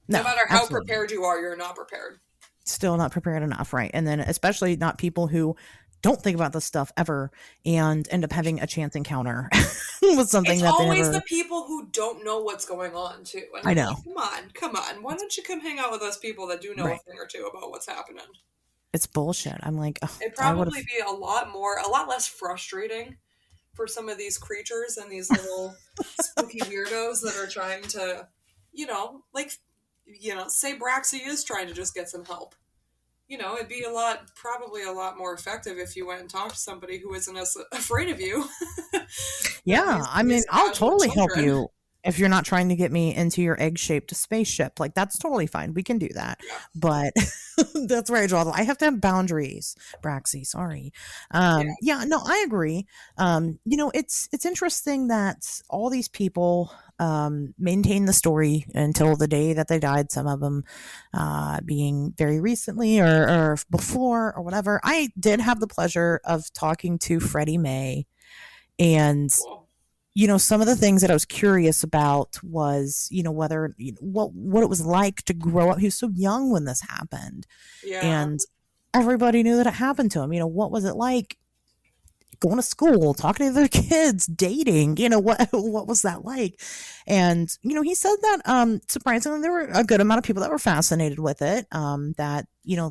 No no, matter how absolutely. prepared you are, you're not prepared. Still not prepared enough. Right. And then, especially not people who don't think about this stuff ever and end up having a chance encounter with something It's that they always never, the people who don't know what's going on too. And I I'm know. like, come on, come on. Why don't you come hang out with us people that do know a Right. thing or two about what's happening? It's bullshit. I'm like, ugh, It'd I would probably be a lot less frustrating for some of these creatures and these little spooky weirdos that are trying to, like, say Braxy is trying to just get some help. It'd be probably a lot more effective if you went and talked to somebody who isn't as afraid of you than Yeah, I mean, these I'll casual totally help children. you if you're not trying to get me into your egg-shaped spaceship. Like, that's totally fine. We can do that. Yeah, But that's where I draw the I have to have boundaries, Braxy, sorry. yeah, Yeah, no, I agree. It's interesting that all these people maintain the story until the day that they died, some of them being very recently or before or whatever. I did have the pleasure of talking to Freddie May, and cool. some of the things that I was curious about was, whether what it was like to grow up. He was so young when this happened, Yeah, and everybody knew that it happened to him. What was it like going to school, talking to their kids, dating, what was that like? And, he said that, surprisingly, there were a good amount of people that were fascinated with it, that,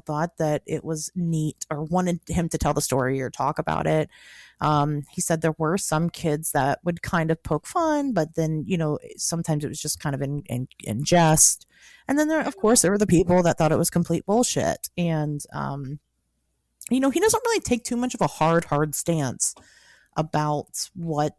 thought that it was neat or wanted him to tell the story or talk about it. He said there were some kids that would kind of poke fun, but then, sometimes it was just kind of in jest. And then of course, there were the people that thought it was complete bullshit. And, he doesn't really take too much of a hard stance about what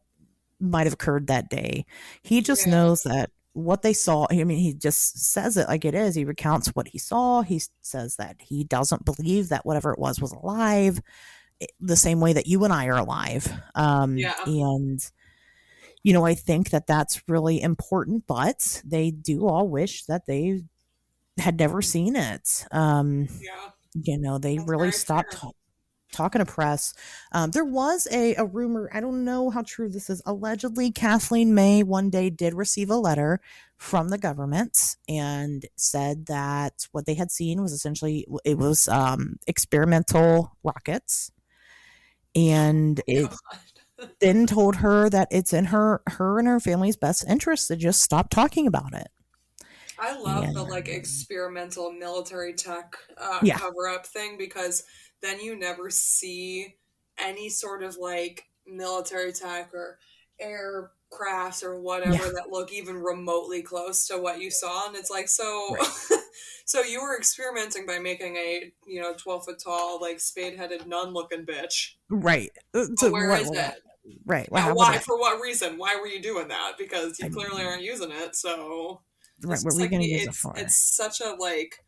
might have occurred that day. He just Yeah. knows that what they saw, I mean, he just says it like it is. He recounts what he saw. He says that he doesn't believe that whatever it was alive, the same way that you and I are alive. Yeah. And, I think that that's really important, but they do all wish that they had never seen it. Yeah. They That's really very stopped fair. talking to press. There was a rumor, I don't know how true this is. Allegedly, Kathleen May one day did receive a letter from the government and said that what they had seen was essentially, it was experimental rockets. And it God. then told her that it's in her and her family's best interest to just stop talking about it. I love the like And experimental military tech yeah, cover up thing because then you never see any sort of like military tech or aircrafts or yeah, whatever that look even remotely close to what you saw. And it's like, so, right, so you were experimenting by making a, 12-foot tall, like spade headed nun looking bitch. right. But So where is it? right, what Yeah, happened why? to For what reason? Why were you doing that? Because you I clearly mean, aren't using it. So right, it's what just were you like going to use it it's for? such a like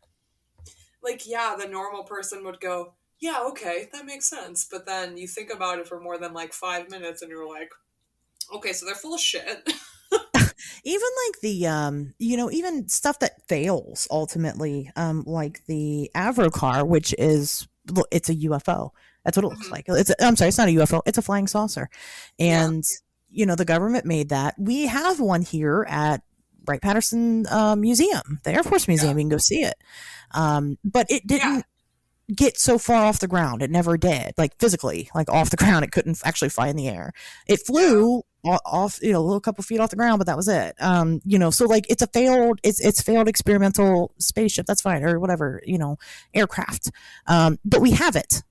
yeah, the normal person would go, yeah, okay, that makes sense. But then you think about it for more than like 5 minutes, and you're like, okay, so they're full of shit. Even like the even stuff that fails ultimately, like the Avrocar, which is, look, it's a UFO. That's what it looks Mhm. like. I'm sorry, it's not a UFO, it's a flying saucer. Yeah, And the government made that. We have one here at Wright Patterson Museum, the Air Force yeah, Museum. You can go see it. But it yeah, didn't get so far off the ground. It never did, like physically, like off the ground. It couldn't actually fly in the air. It yeah. flew off, a little couple feet off the ground, but that was it. So like it's failed experimental spaceship. That's fine, or whatever, aircraft. But we have it, and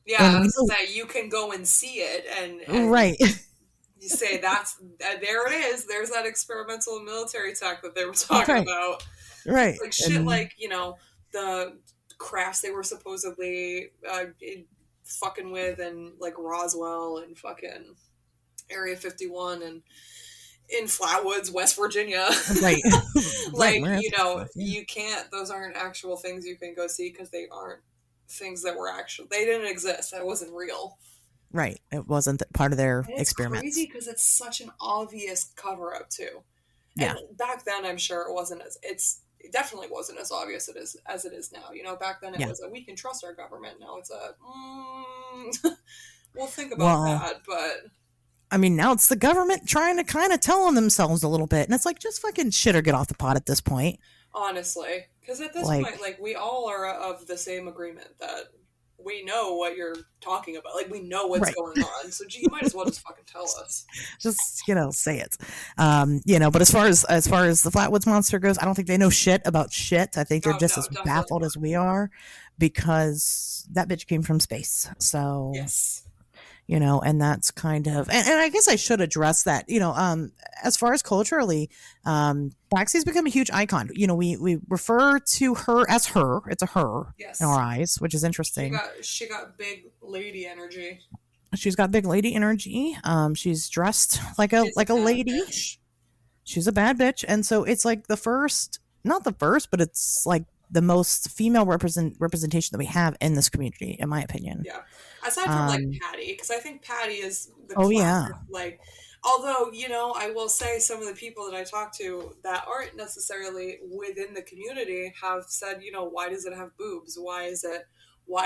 Yeah, we so know, that you can go and see it, and right, you say that's there it is. There's that experimental military tech that they were talking right, about. right, Like shit, and like the crafts they were supposedly fucking with, and like Roswell and fucking Area 51 and in Flatwoods, West Virginia. right, right. Like, We're at this stuff, yeah. you can't, those aren't actual things you can go see because they aren't things that were actual, they didn't exist. That wasn't real. Right. It wasn't part of their And it's crazy experiments. because it's such an obvious cover up, too. And Yeah. back then, I'm sure it definitely wasn't as obvious as it is now. Back then it Yeah. was we can trust our government. Now it's we'll think about Well, that. But I mean, now it's the government trying to kind of tell on themselves a little bit. And it's like, just fucking shit or get off the pot at this point. honestly, because at this point, Like, like we all are of the same agreement that we know what you're talking about. Like we know what's right. going on. So you might as well just fucking tell us. Just, say it. But as far as the Flatwoods monster goes, I don't think they know shit about shit. I think they're Oh just no, as definitely baffled not. as we are, because that bitch came from space. So, Yes. and that's kind of, and I guess I should address that, as far as culturally, Baxy's become a huge icon. We refer to her as her. It's a her in Yes. our eyes, which is She interesting. got she got big lady energy. She's got big lady energy. She's dressed like a She's a like a bad lady. bitch. She's a bad bitch, and so it's like the first, not the first, but it's like the most female representation that we have in this community, in my opinion. Yeah. Aside from like Um, Patty, because I think Patty is the oh yeah, classic, like, although, I will say some of the people that I talk to that aren't necessarily within the community have said, why does it have boobs? Why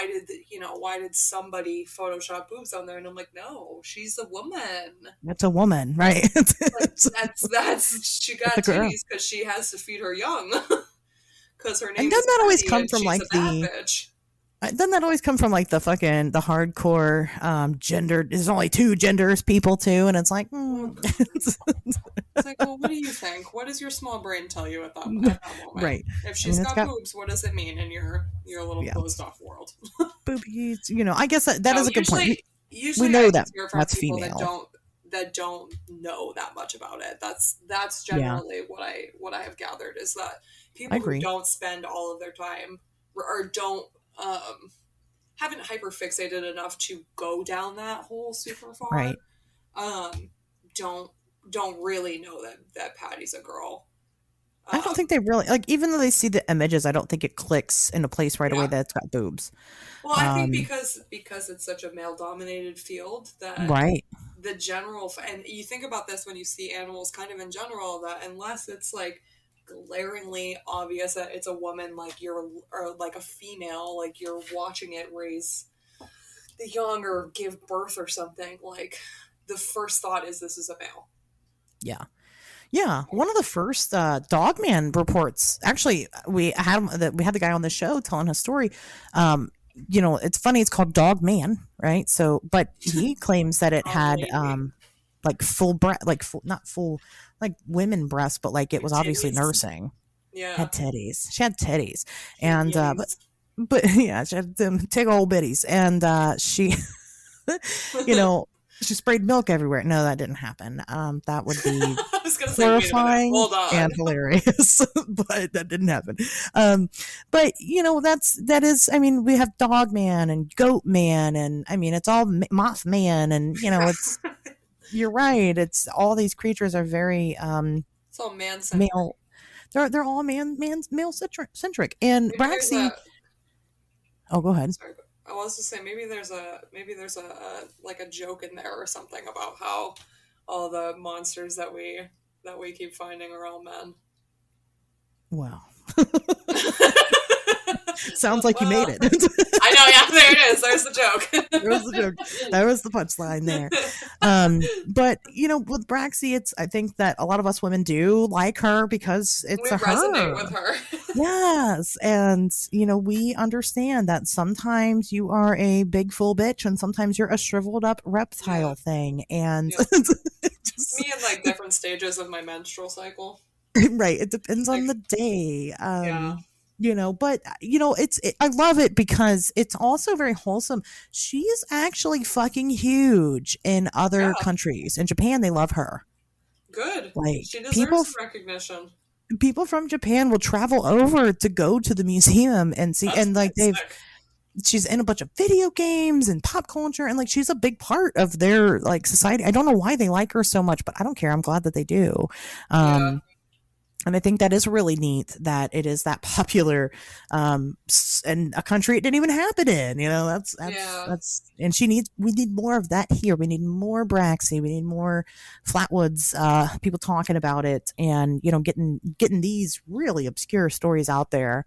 did somebody Photoshop boobs on there? And I'm like, no, she's a woman. it's a woman, right? Like, it's, she it's a got girl. titties because she has to feed her young. Because her And name doesn't is that always Patty come and from she's like a bad the bitch. Doesn't that always come from like the hardcore gender? There's only two genders, people too, and it's like, Well, it's- it's like, well, what do you think? What does your small brain tell you at that moment? right. If I mean, she's it's got got boobs, what does it mean in your little yeah, closed off world? boobies. I guess that No, is a good point. We usually I know that just hear from that's people female. that don't know that much about it. That's Yeah, generally what I have gathered is that I people who agree. don't spend all of their time or don't haven't hyper fixated enough to go down that hole super far, Right. um, don't don't really know that Patty's a girl. I don't think they really like, even though they see the images, I don't think it clicks into place right away Yeah. that it's got boobs. Well, I think Um, because it's such a male dominated field that right. the general and you think about this when you see animals kind of in general that unless it's like glaringly obvious that it's a woman like you're or like a female like you're watching it raise the young or give birth or something like the first thought is this is a male. Yeah. Yeah, one of the first Dogman reports. Actually, we had the guy on the show telling his story. It's funny. It's called Dogman, right? So, but he claims that it Oh, had maybe. like full breast, like full, not full, like women breasts, but like it Like was obviously titties. nursing. Yeah. Had titties. She had titties, Cute and yitties. but yeah, she had them big old bitties, and she you know she sprayed milk everywhere. No, that didn't happen. That would be I was gonna say, wait a minute, horrifying hold on. and hilarious, but that didn't happen. But that is. I mean, we have Dog Man and Goat Man, and I mean, it's all Moth Man, and it's. You're right. It's all these creatures are very It's all man centered. male. They're all male centric, and Maybe there's a Braxy. Oh, go ahead. sorry. I was to say maybe there's a like a joke in there or something about how all the monsters that we keep finding are all men. Well, sounds like you made Well, it. I know, yeah, there it is. There's the There was the joke. joke. That was the punchline there. But with Braxy, it's I think that a lot of us women do like her because it's We a resonate with her. her. Yes, and we understand that sometimes you are a big full bitch, and sometimes you're a shriveled up Yeah, reptile thing, and yeah. just Me in like different stages of my menstrual cycle. right. It depends on Like, the day. yeah, But I love it because it's also very wholesome. She's actually fucking huge in other yeah, countries. In Japan, they love her. good. Like She deserves people some recognition. people from Japan will travel over to go to the museum and see, That's and like pretty sick. she's in a bunch of video games and pop culture, and like she's a big part of their like society. I don't know why they like her so much, but I don't care. I'm glad that they do. Yeah, Um, and I think that is really neat that it is that popular, in a country it didn't even happen in. yeah. And we need more of that here. We need more Braxy. We need more Flatwoods, people talking about it, and getting these really obscure stories out there,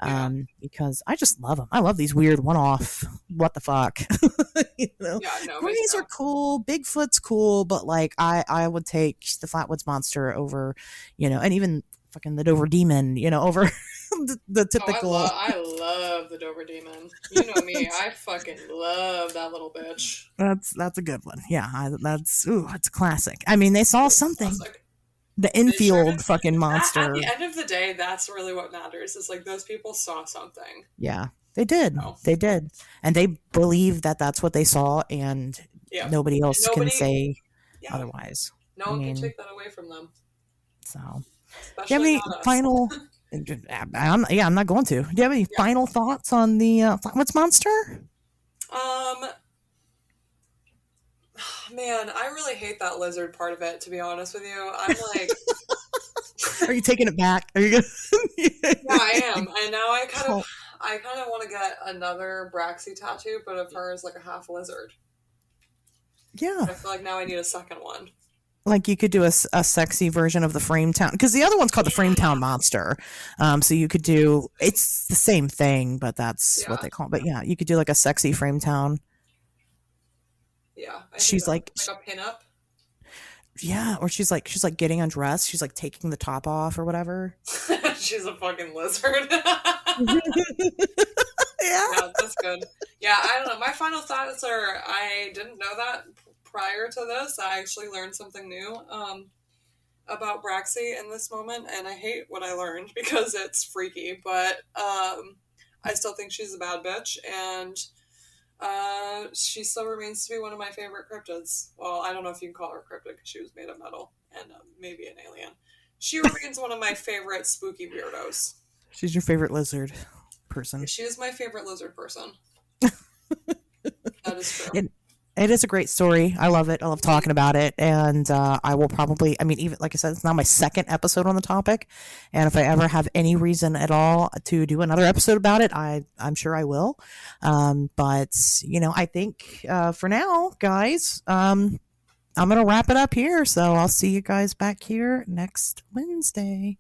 Yeah, because I just love them. I love these weird one-off. What the fuck, yeah, no, me Greys are too. cool. Bigfoot's cool, but like I would take the Flatwoods monster over, and even fucking the Dover Demon, over the Oh, typical. I love the Dover Demon. You know me, I fucking love that little bitch. That's a good one. Yeah, it's a classic. I mean, they saw It's something. classic. The They sure did. infield fucking At monster. the end of the day, that's really what matters. Is like those people saw something. Yeah, they did. Oh, They did, and they believe that that's what they saw, and yeah. nobody And else can nobody, say yeah, otherwise. no I one can mean, take that away from them, so do you have especially any not us. final? I'm not going to. Do you have any Yeah. final thoughts on the Flatwoods monster? Um, man, I really hate that lizard part of it. To be honest with you, I'm like, Are you taking it back? Are you yeah, gonna? I am. And now Call- I kind of want to get another Braxy tattoo, but of her as like a half lizard. yeah, I feel like now I need a second one. like you could do a sexy version of the Frametown, because the other one's called the Frametown monster. So you could do, it's the same thing, but that's what Yeah, they call it. But yeah, you could do like a sexy Frametown. yeah, I think She's that like, like a pinup. yeah, or she's like getting undressed. She's like taking the top off or whatever. She's a fucking lizard. Yeah. Yeah, that's good. Yeah, I don't know. My final thoughts are I didn't know that prior to this. I actually learned something new about Braxy in this moment, and I hate what I learned because it's freaky, but I still think she's a bad bitch, and she still remains to be one of my favorite cryptids. Well, I don't know if you can call her cryptid because she was made of metal and maybe an alien. She remains one of my favorite spooky weirdos. She's your favorite lizard person. She is my favorite lizard person. That is true. It, it is a great story. I love it. I love talking about it. And I will probably, I mean, even like I said, it's now my second episode on the topic. And if I ever have any reason at all to do another episode about it, I'm sure I will. But, I think for now, guys, I'm going to wrap it up here. So I'll see you guys back here next Wednesday.